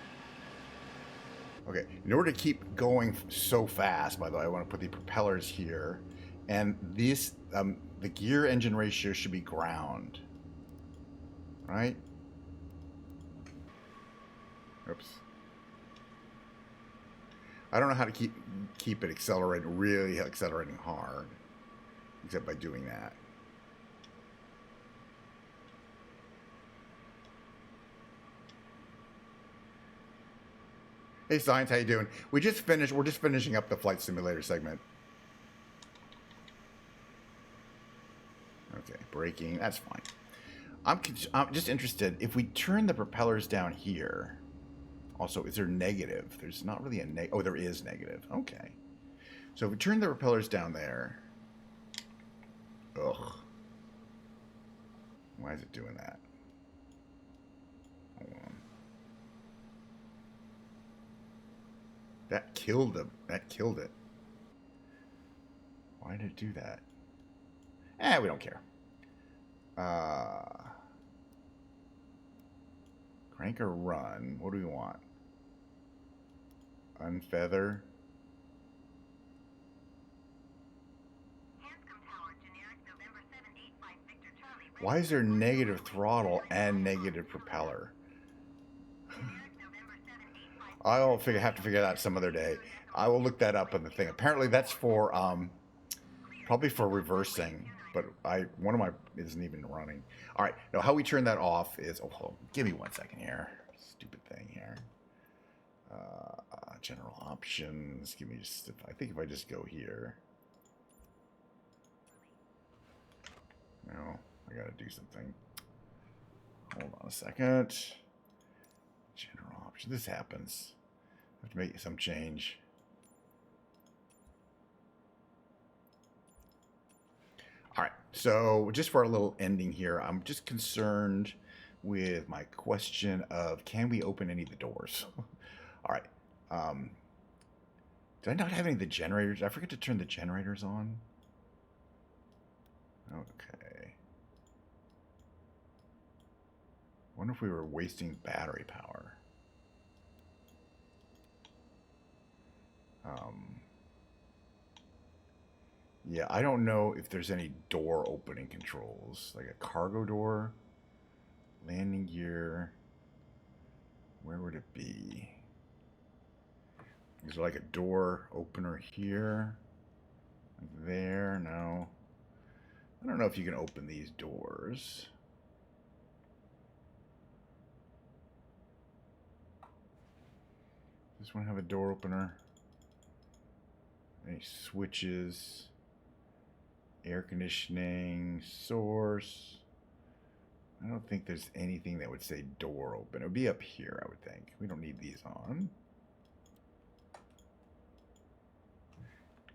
Okay. In order to keep going so fast, by the way, I want to put the propellers here. And this... the gear engine ratio should be ground. Right? Oops. I don't know how to keep it accelerating, really accelerating hard. Except by doing that. Hey Science, how you doing? We're just finishing up the flight simulator segment. Okay, braking, that's fine. I'm just interested, if we turn the propellers down here, also, is there negative? There's not really a negative. Oh, there is negative. Okay. So if we turn the propellers down there. Ugh. Why is it doing that? Hold on. That killed them. That killed it. Why did it do that? We don't care. Crank or run? What do we want? Unfeather. Hanscom Tower, generic November 785 Victor Charlie. Why is there negative throttle and negative propeller? Generic November 785. I'll have to figure that out some other day. I will look that up in the thing. Apparently that's for probably for reversing, but one of my isn't even running. All right, now how we turn that off is give me 1 second here. Stupid thing here. General options. Give me just. I think if I just go here. No, I gotta do something. Hold on a second. General option. This happens. I have to make some change. All right. So just for a little ending here, I'm just concerned with my question of can we open any of the doors? All right. Did I not have any of the generators? Did I forget to turn the generators on? Okay. Wonder if we were wasting battery power. Yeah, I don't know if there's any door opening controls, like a cargo door, landing gear. Where would it be? Is there like a door opener here? Like there? No. I don't know if you can open these doors. Does this one have a door opener? Any switches? Air conditioning, source. I don't think there's anything that would say door open. It would be up here, I would think. We don't need these on.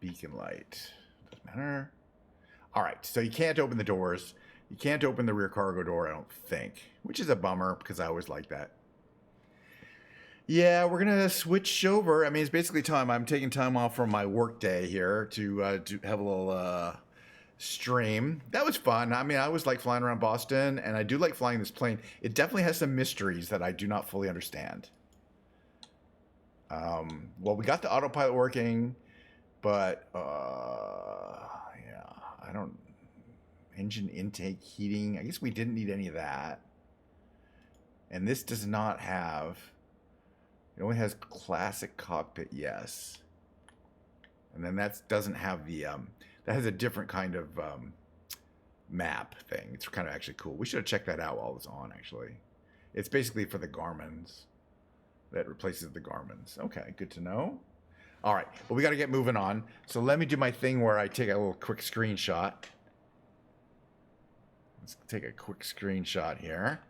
Beacon light. Doesn't matter. All right, so you can't open the doors. You can't open the rear cargo door, I don't think, which is a bummer because I always like that. Yeah, we're gonna switch over. I mean, it's basically time. I'm taking time off from my work day here to have a little stream. That was fun. I mean, I always like flying around Boston, and I do like flying this plane. It definitely has some mysteries that I do not fully understand. Well, we got the autopilot working, but yeah, I don't. Engine intake heating. I guess we didn't need any of that. And this does not have. It only has classic cockpit, yes. And then that doesn't have the. That has a different kind of map thing. It's kind of actually cool. We should have checked that out while it was on, actually. It's basically for the Garmins. That replaces the Garmins. Okay, good to know. All right, well, we got to get moving on. So let me do my thing where I take a little quick screenshot. Let's take a quick screenshot here.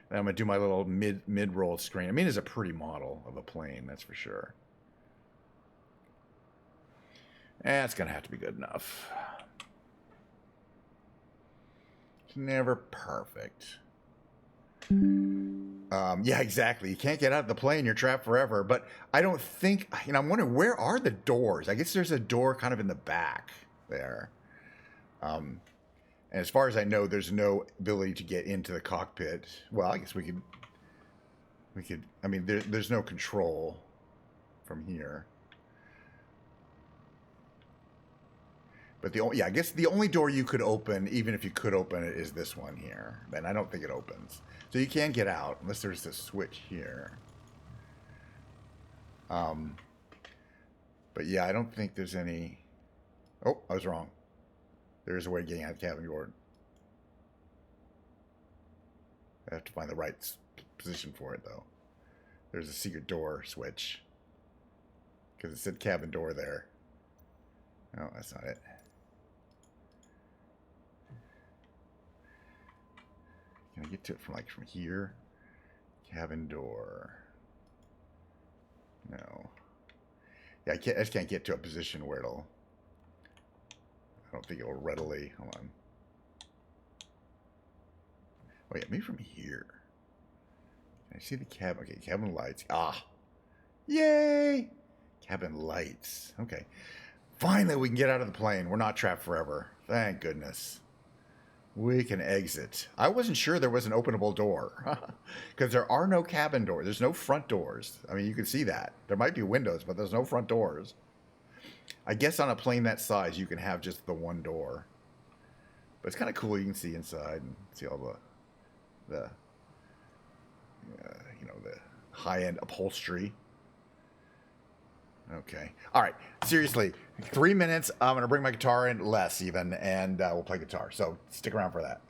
Then I'm going to do my little mid-roll screen. I mean, it's a pretty model of a plane, that's for sure. It's going to have to be good enough. It's never perfect. Yeah, exactly. You can't get out of the plane. You're trapped forever. But I don't think... I'm wondering, where are the doors? I guess there's a door kind of in the back there. And as far as I know, there's no ability to get into the cockpit. Well, I guess we could... I mean, there's no control from here. But I guess the only door you could open, even if you could open it, is this one here. And I don't think it opens. So you can't get out unless there's a switch here. But yeah, I don't think there's any... Oh, I was wrong. There is a way of getting out of the cabin door. I have to find the right position for it, though. There's a secret door switch. Because it said cabin door there. No, that's not it. Can I get to it from here? Cabin door. No. Yeah, I just can't get to a position where it'll... I don't think it will readily... Hold on. Oh yeah, maybe from here. Can I see the cabin? Okay, cabin lights. Ah! Yay! Cabin lights. Okay. Finally, we can get out of the plane. We're not trapped forever. Thank goodness. We can exit. I wasn't sure there was an openable door because there are no cabin doors. There's no front doors. I mean, you can see that. There might be windows, but there's no front doors. I guess on a plane that size, you can have just the one door. But it's kind of cool. You can see inside and see all the the high-end upholstery. Okay. All right. Seriously, 3 minutes. I'm going to bring my guitar in, less even, and we'll play guitar. So stick around for that.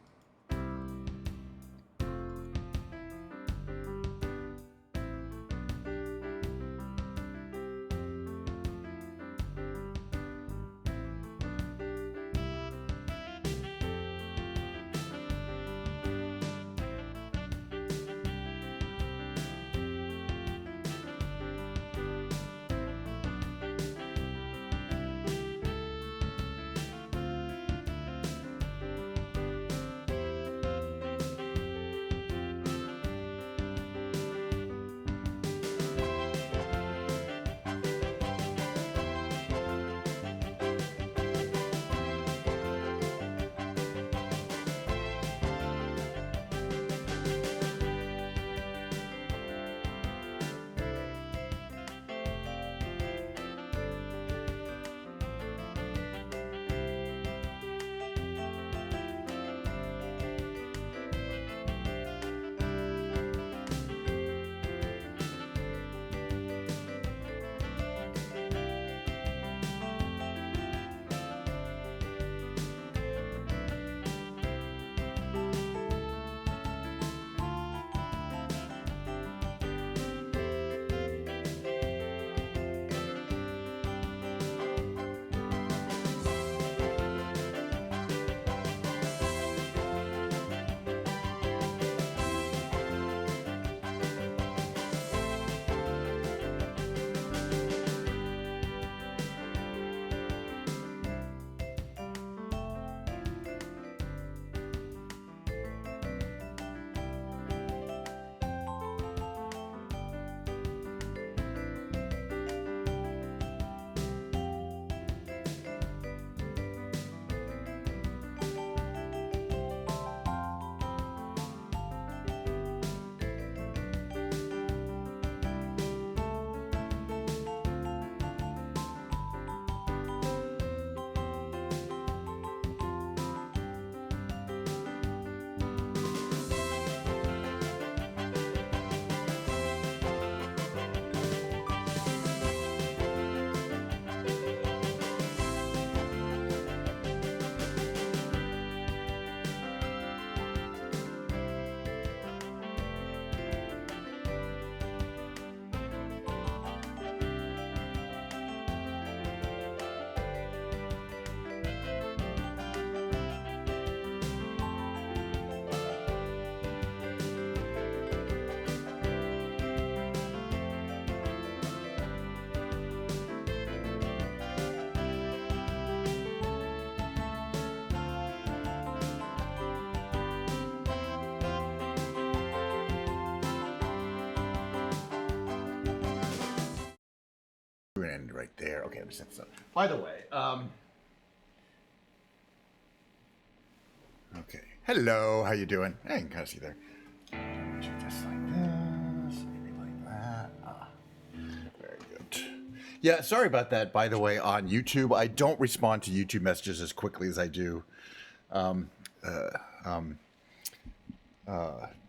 End right there. Okay, let me set this up. By the way, okay. Hello, how you doing? I can kind of see there. Just like this, maybe like that. Very good. Yeah, sorry about that. By the way, on YouTube, I don't respond to YouTube messages as quickly as I do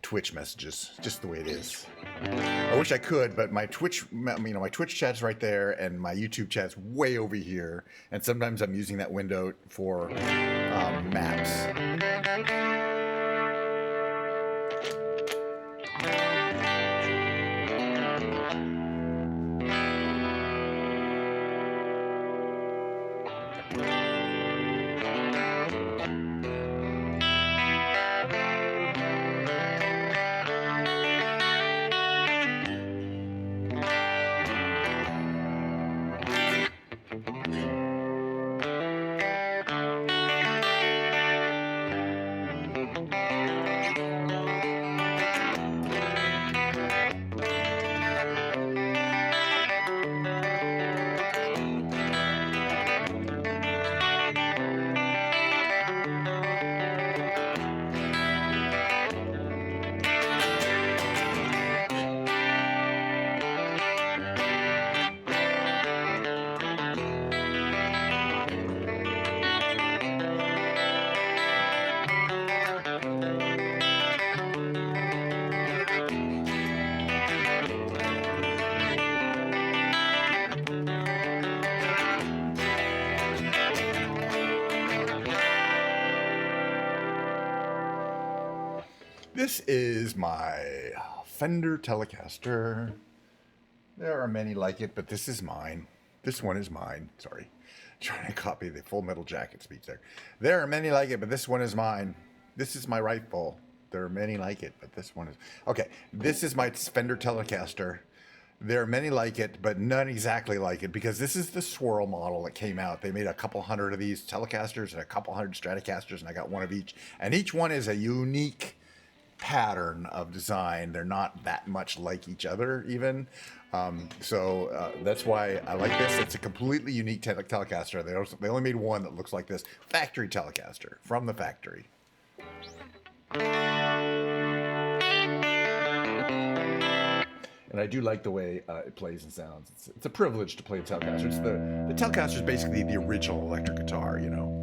Twitch messages. Just the way it is. I wish I could, but my Twitch, my Twitch chat's right there, and my YouTube chat's way over here. And sometimes I'm using that window for maps. This is my Fender Telecaster. There are many like it, but this is mine. This one is mine. Sorry. Trying to copy the Full Metal Jacket speech there. There are many like it, but this one is mine. This is my rifle. There are many like it, but this one is... Okay, this is my Fender Telecaster. There are many like it, but none exactly like it, because this is the swirl model that came out. They made a couple hundred of these Telecasters and a couple hundred Stratocasters, and I got one of each. And each one is a unique pattern of design. They're not that much like each other, even. So that's why I like this. It's a completely unique Telecaster. They only made one that looks like this. Factory Telecaster, from the factory. And I do like the way it plays and sounds. It's a privilege to play a Telecaster. The Telecaster is basically the original electric guitar, you know.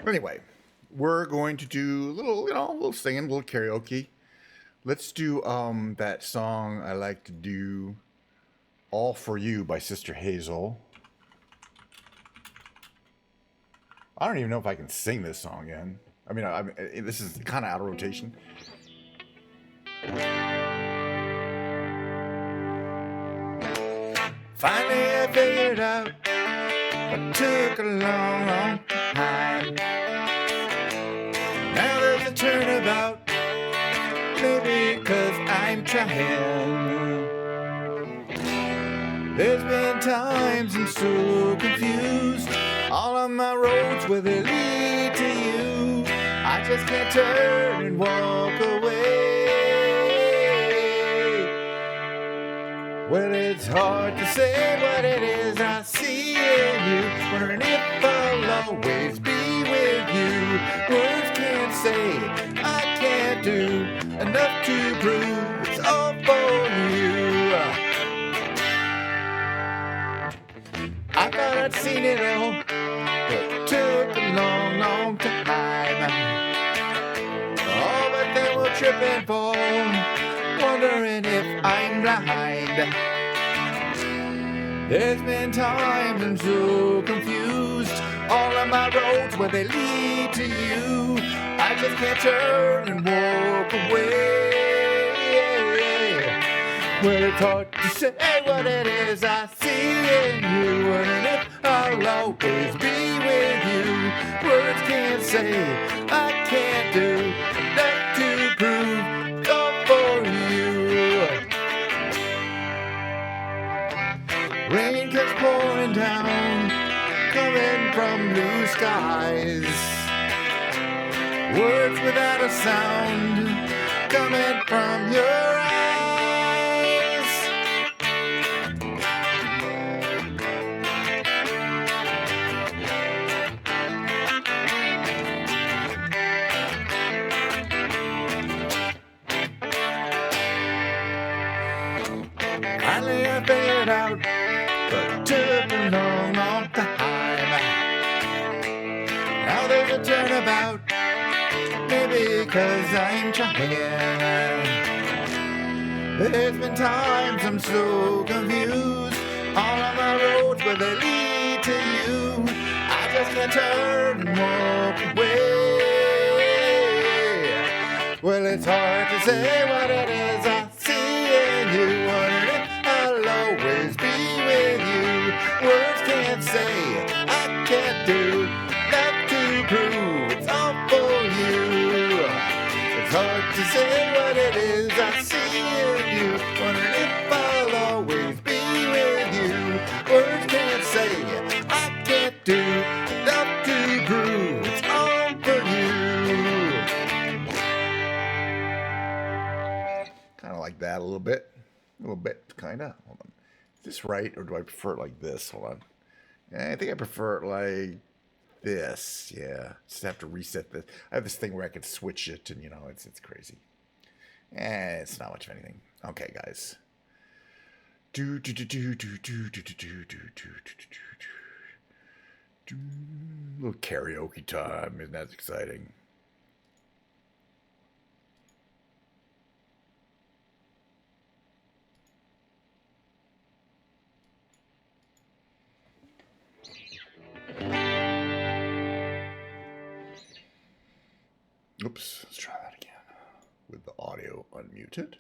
Anyway, we're going to do a little singing, a little karaoke. Let's do that song I like to do, "All for You" by Sister Hazel. I don't even know if I can sing this song in. I mean, this is kind of out of rotation. Finally, I figured out what took a long, long time. Now there's a turnabout, maybe 'cause I'm trying. There's been times I'm so confused. All of my roads, where they lead to you, I just can't turn and walk away. Well, it's hard to say what it is I see in you, wondering if I'll always be with you. Words can't say, I can't do enough to prove it's all for you. I thought I'd seen it all, but it took a long, long time. Oh, but then we'll trip and fall, wondering if I'm blind. There's been times I'm so confused. All of my roads, where they lead to you, I just can't turn and walk away. Well, it's hard to say what it is I see in you, and if I'll always be with you. Words can't say, I can't do enough to down, coming from blue skies. Words without a sound, coming from your eyes. Finally I figured out, but took a long, long time. Now there's a turnabout, maybe 'cause I'm trying. There's been times I'm so confused. All of my roads, but they lead to you. I just can't turn and walk away. Well, it's hard to say what it is I see in you. Wondering if I'll always be with you. Words can't say, I can't do. Love to prove it's all for you. It's hard to say what it is I see in you. Wondering if I'll always be with you. Words can't say, I can't do. Love to prove it's all for you. Kind of like that a little bit. A little bit, kind of. Hold on. Is this right, or do I prefer it like this? Hold on. I think I prefer it like this. Yeah. Just have to reset this. I have this thing where I can switch it, and, you know, it's crazy. It's not much of anything. Okay, guys. Little karaoke time. Isn't that exciting? Oops, let's try that again with the audio unmuted.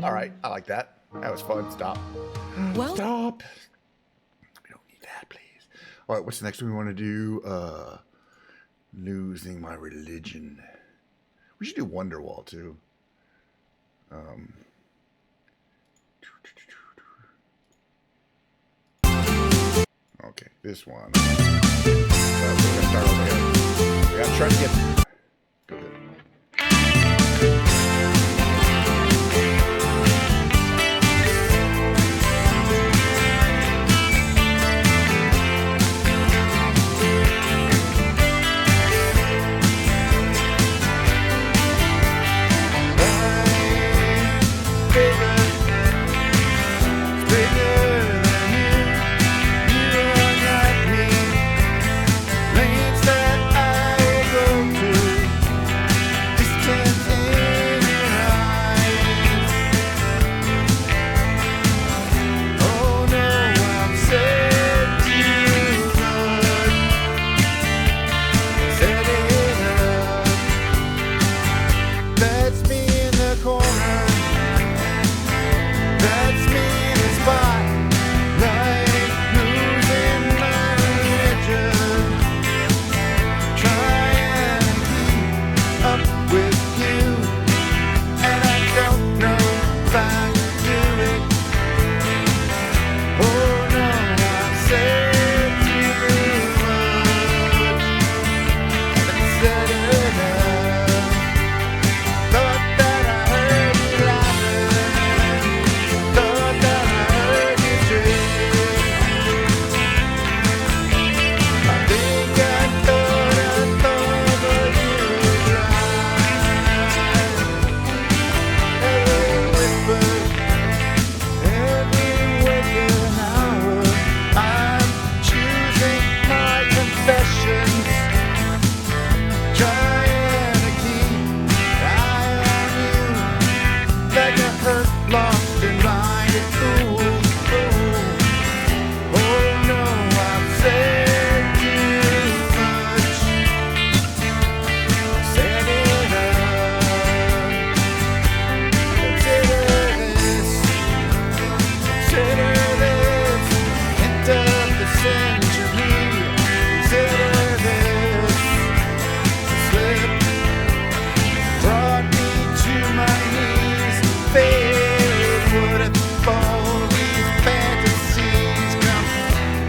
All right, I like that. That was fun. Stop. Well, Stop. We don't need that, please. All right, what's the next one we want to do? Losing my religion. We should do Wonderwall too. Okay, this one. We're gonna start over here. We gotta try to get. Go ahead. That's me in the corner. That's me in the spotlight, losing my religion, trying to keep up with you, and I don't know if I can do it. Oh no, I've said too much, and I've said enough. Thought that I heard you laughing. Thought that I heard you dream. I think I thought but you lied. Every whisper, every waking hour, I'm choosing my confessions, trying to keep an eye on you, like a hurt, lost and blinded fool. Oh no, I've said too much, said enough. Consider this, end of the century. Consider this, slip brought me to my knees. Fate would have all these fantasies come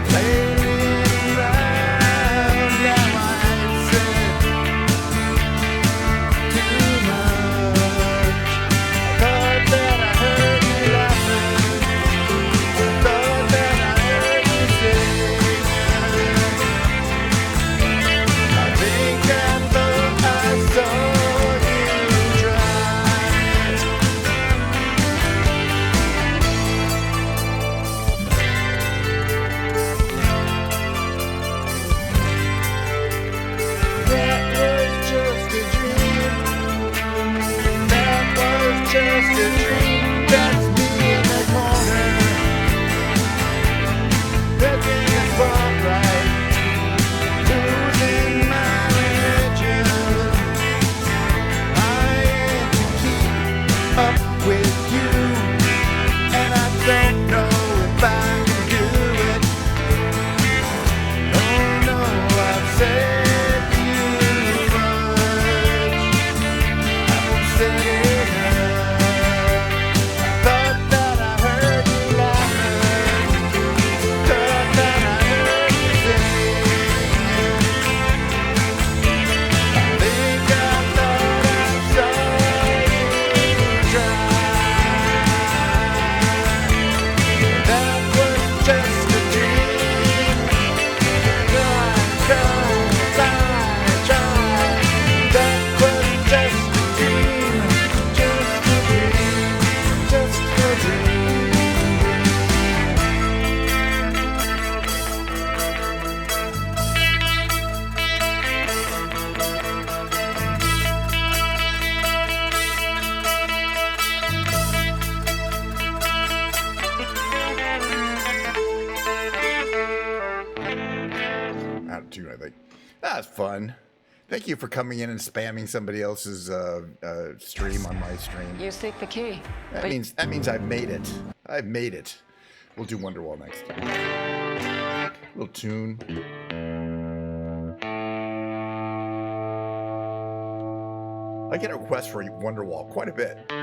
flailing around. Now I've said too much. I thought that I heard you laughing. I thought that I heard you sing. I think I thought I saw you try. That was just a dream. That was just a dream. That's me in the corner. Looking at spotlight, losing my religion. Trying to keep up with you, and I don't know if I can do it. Oh no, I've said too much. I've said enough. I thought that I heard you laughing. Thought that I heard you sing. I think I thought I saw you try. That was just a dream. Try. That was just a dream. Just a dream. Just a dream. Out of tune, I think. That's fun. Thank you for coming in and spamming somebody else's stream on my stream. You seek the key. That means I've made it. I've made it. We'll do Wonderwall next. Little tune. I get requests for Wonderwall quite a bit. No.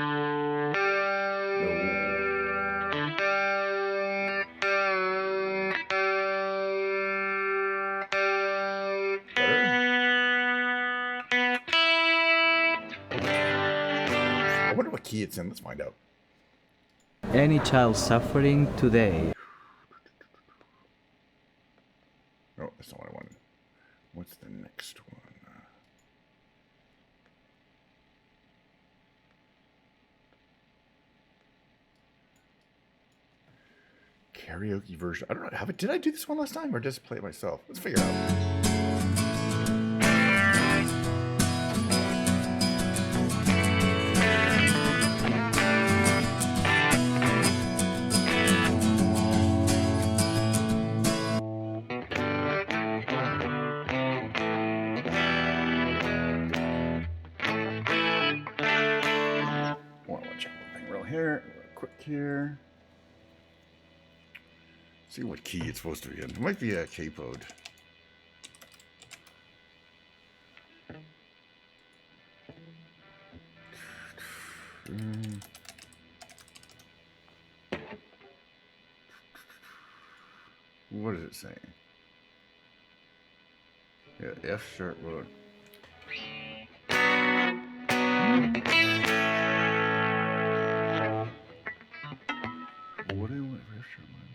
I wonder what key it's in. Let's find out. Any child suffering today. Oh, that's not what I wanted. What's the next one? Karaoke version. I don't know. Did I do this one last time or just play it myself? Let's figure it out. Here. See what key it's supposed to be in. It might be a capoed. What is it saying? Yeah, F sharp mode. What do you want for F sharp mode?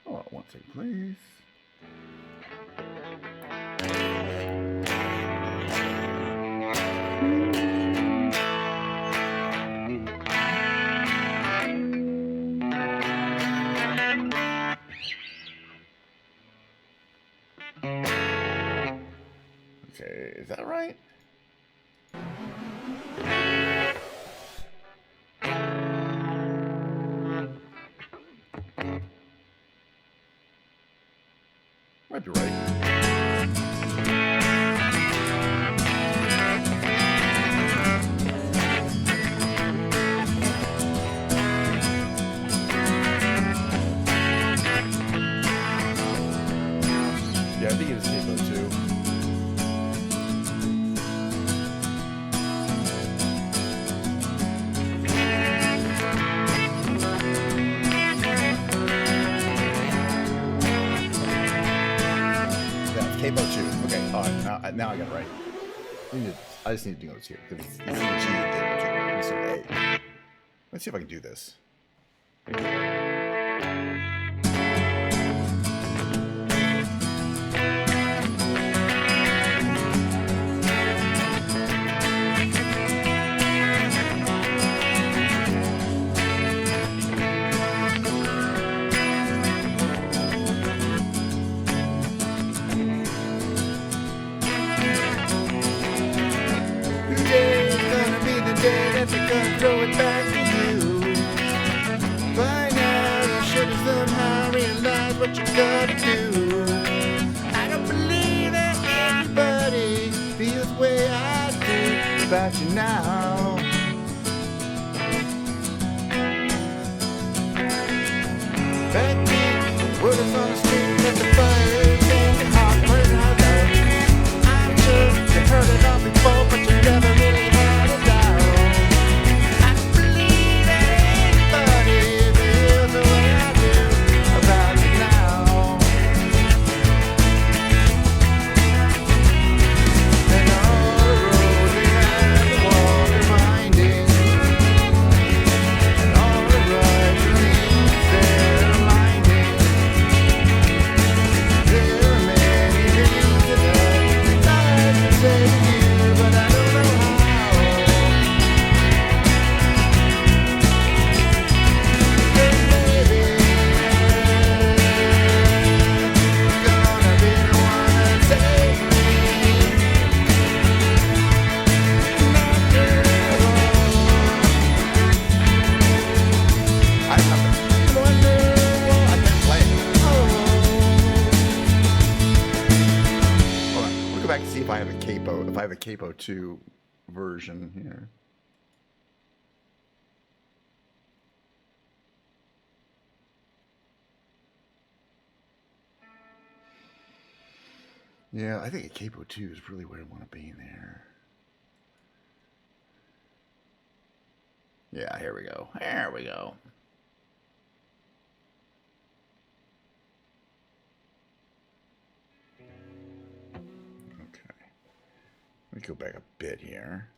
Oh, one second, please. Okay, is that right? Might be right. Yeah, I think it's capo too. Capo 2. Okay, all right, now I got it right. I just need to do notes here because it's G and capo 2 instead of A. Let's see if I can do this. Throw it back to you. By now you should have somehow realized what you gotta do. I don't believe that anybody feels the way I do about you now. Back then, word is on the street that the fire came to hot burn out loud. I'm sure you heard it all before, but you never really had it out. back to see if I have a capo. If I have a capo 2 version here. Yeah, I think a capo 2 is really where I want to be in there. Yeah, here we go. There we go. Okay. Let me go back a bit here.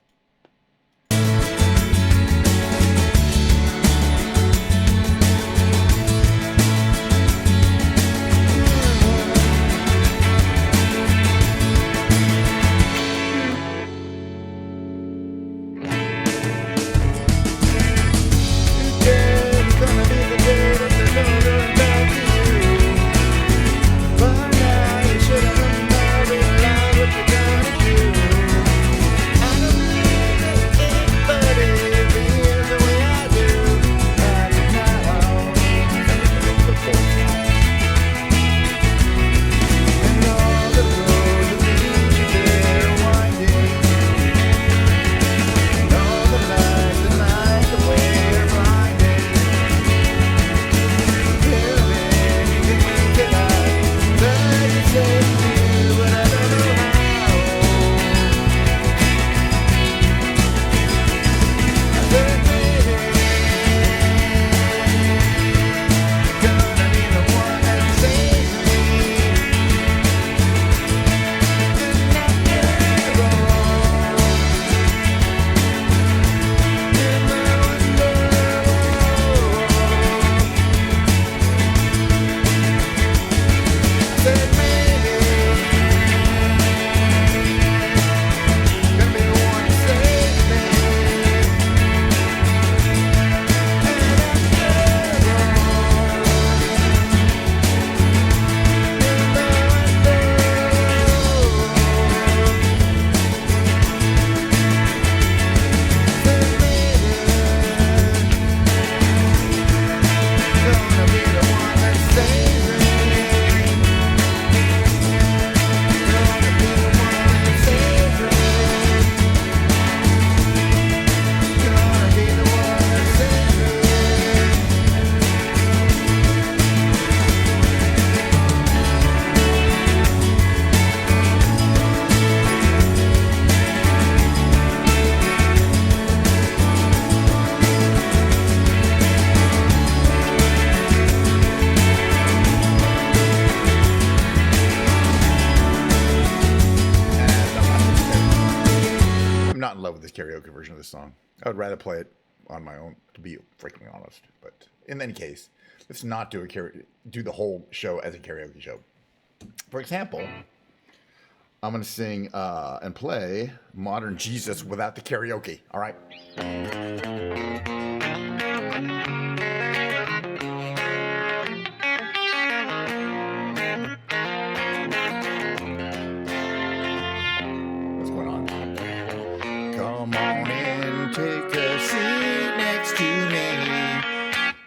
Not in love with this karaoke version of this song. I would rather play it on my own, to be freaking honest. But in any case, let's not do the whole show as a karaoke show. For example, I'm going to sing and play Modern Jesus without the karaoke. All right. What's going on? Come on in, take a seat next to me.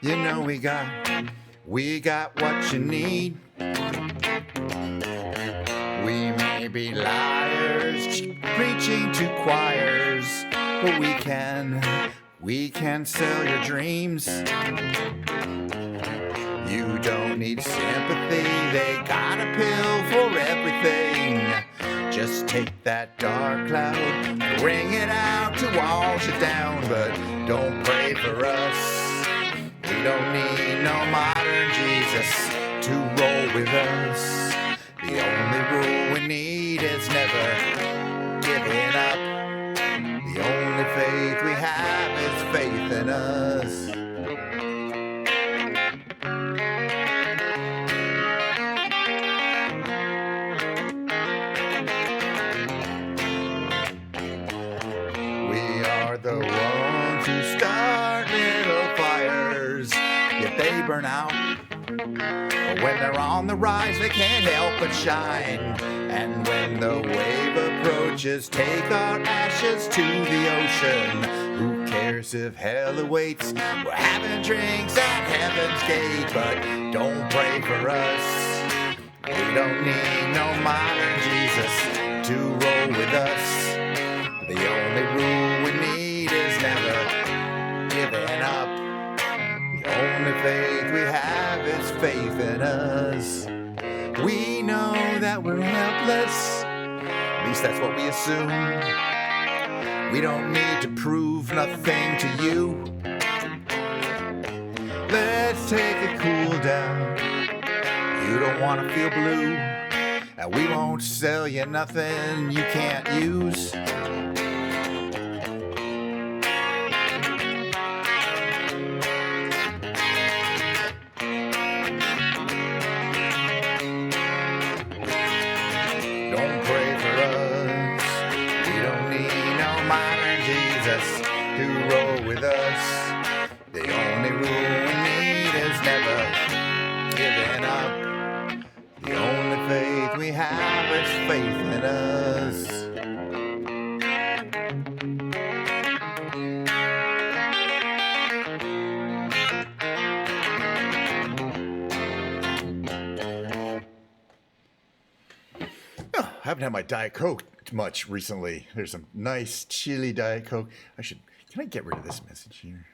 You know we got what you need. We may be liars, preaching to choirs, but we can sell your dreams. You don't need sympathy, they got a pill for everything. Just take that dark cloud, bring it out to wash it down, but don't pray for us. We don't need no modern Jesus to roll with us. The only rule we need is never giving up. The only faith we have is faith in us. We are the ones who start little fires, yet they burn out. But when they're on the rise, they can't help but shine. And when the wave approaches, take our ashes to the ocean. Who cares if hell awaits? We're having drinks at heaven's gate, but don't pray for us. We don't need no modern Jesus to that we're helpless. At least that's what we assume. We don't need to prove nothing to you. Let's take a cool down. You don't want to feel blue, and we won't sell you nothing you can't use. Don't pray for us. We don't need no modern Jesus to roll with us. The only rule we need is never giving up. The only faith we have is faith in us. Oh, I haven't had my Diet Coke much recently. There's some nice chili Diet Coke. Can I get rid of this message here?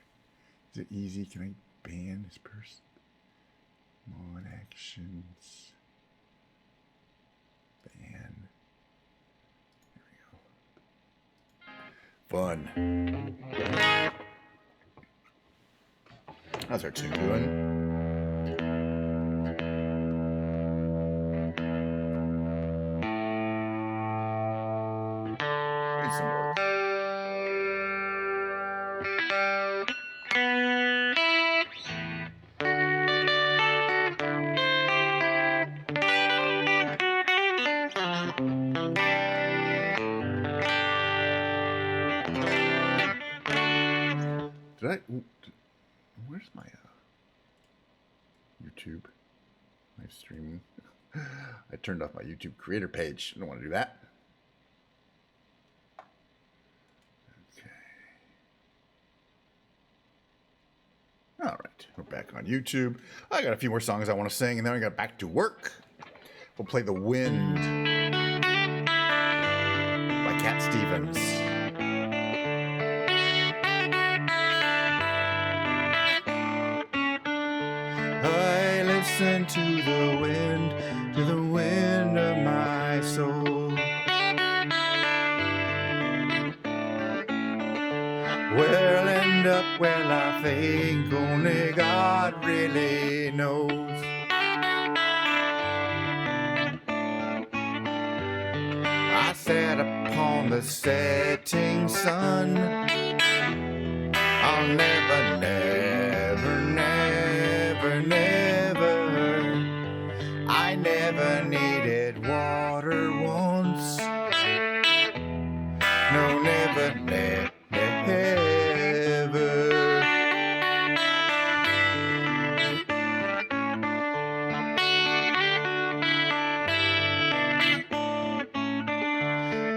Is it easy? Can I ban this person? Mod actions. Ban. There we go. Fun. How's our tune doing? Need some work. Where's my YouTube live streaming? I turned off my YouTube creator page. I don't want to do that. Okay. All right, we're back on YouTube. I got a few more songs I want to sing, and then I got back to work. We'll play The Wind by Cat Stevens. I listen to the wind of my soul. Where'll end up, well, I think only God really knows. I sat upon the setting sun. I'll never, never, never, never. I never needed water once. No, never, never.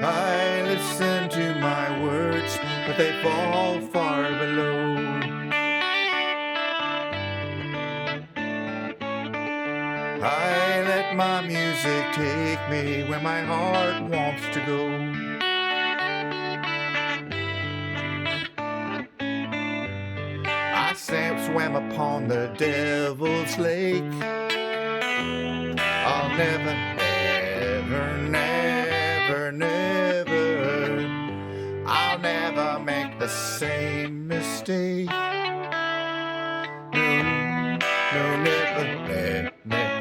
I listen to my words, but they fall far below. I let my music take me where my heart wants to go. I swam upon the devil's lake. I'll never, never, never, never, I'll never make the same mistake. No, no, never, never, never.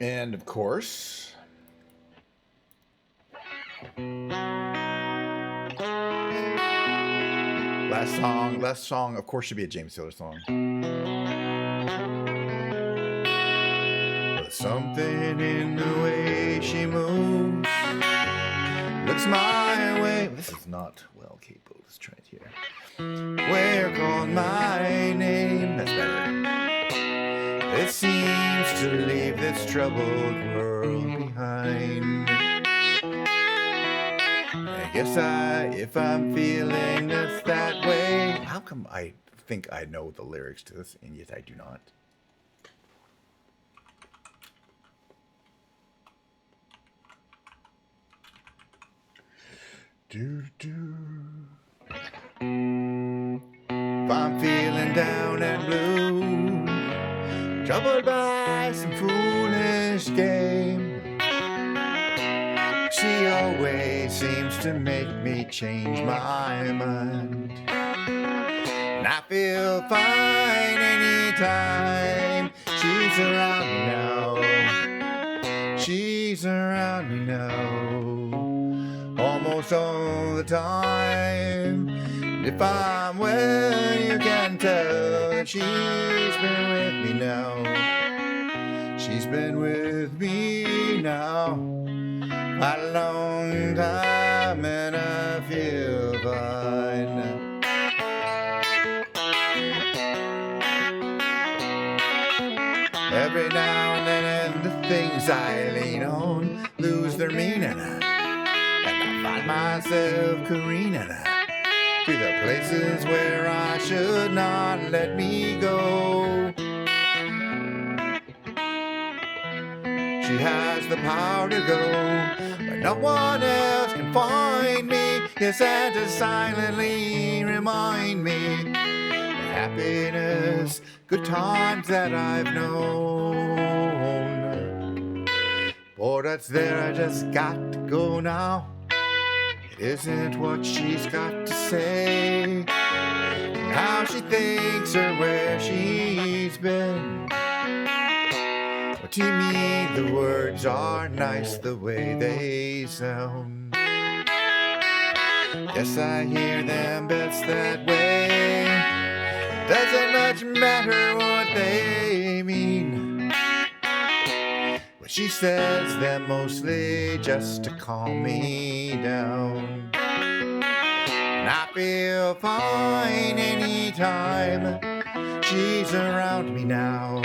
And of course, last song, of course, should be a James Taylor song. But something in the way she moves looks my way. This is not well capable. Let's try it here. Where called my name? That's better. It seems to leave this troubled world behind. I guess if I'm feeling this that way, how come I think I know the lyrics to this, and yet I do not? Do do. If I'm feeling down and blue, troubled by some foolish game, she always seems to make me change my mind. And I feel fine anytime she's around me now. She's around me now, almost all the time. And if I'm well, you can tell that she's been with me now. She's been with me now quite a long time, and I feel fine. Every now and then the things I lean on lose their meaning, and I find myself careening to the places where I should not let me go. She has the power to go where no one else can find me. Yes, and to silently remind me happiness, good times that I've known. Boy, that's there, I just got to go now. It isn't what she's got to say, how she thinks or where she's been. But to me, the words are nice the way they sound. Yes, I hear them best that way. Doesn't much matter what they mean. What she says them mostly just to calm me down. And I feel fine anytime she's around me now.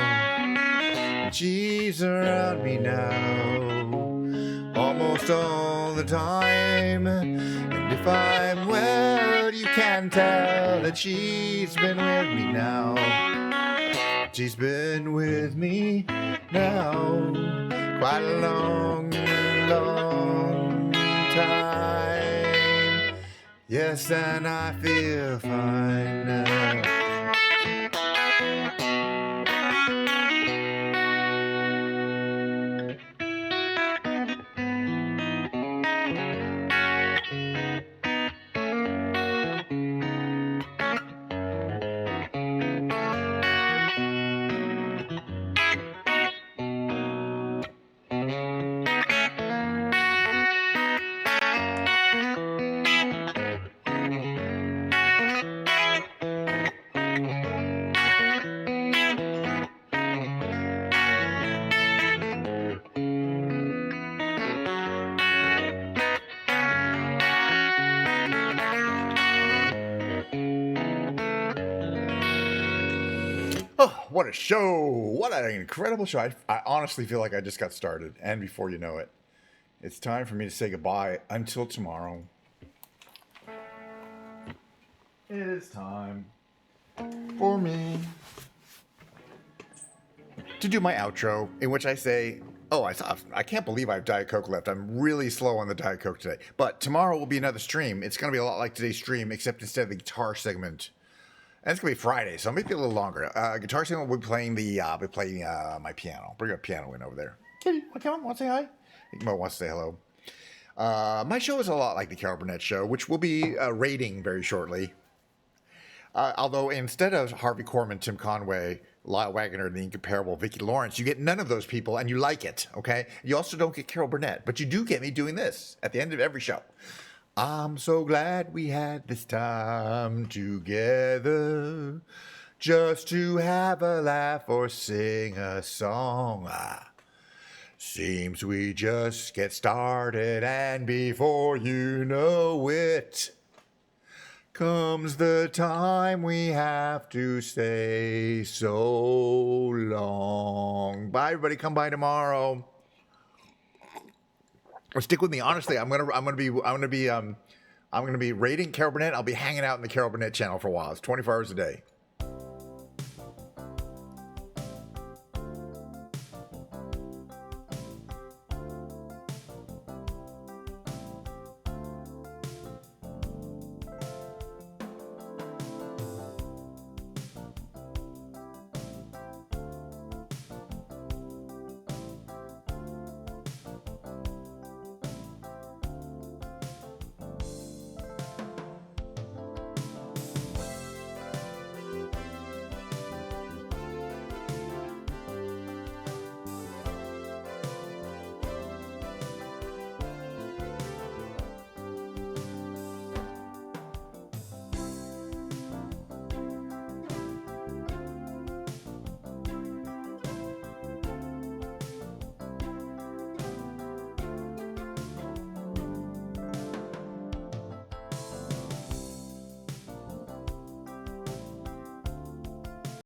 She's around me now, almost all the time. And if I'm well, you can tell that she's been with me now. She's been with me now quite a long, long time. Yes, and I feel fine now. Oh, what a show! What an incredible show. I honestly feel like I just got started. And before you know it, it's time for me to say goodbye until tomorrow. It is time for me to do my outro, in which I say, oh, I can't believe I have Diet Coke left. I'm really slow on the Diet Coke today. But tomorrow will be another stream. It's going to be a lot like today's stream, except instead of the guitar segment, and it's gonna be Friday, so maybe a little longer. Guitar segment, we'll be playing my piano. Bring a piano in over there. Kitty, come on, want to say hi? Mo wants to say hello. My show is a lot like the Carol Burnett show, which will be rating very shortly. Although instead of Harvey Korman, Tim Conway, Lyle Wagner, and the incomparable Vicki Lawrence, you get none of those people, and you like it. Okay. You also don't get Carol Burnett, but you do get me doing this at the end of every show. I'm so glad we had this time together, just to have a laugh or sing a song. Seems we just get started, and before you know it, comes the time we have to say so long. Bye, everybody. Come by tomorrow. Or stick with me. Honestly, I'm gonna be rating Carol Burnett. I'll be hanging out in the Carol Burnett channel for a while. It's 24 hours a day.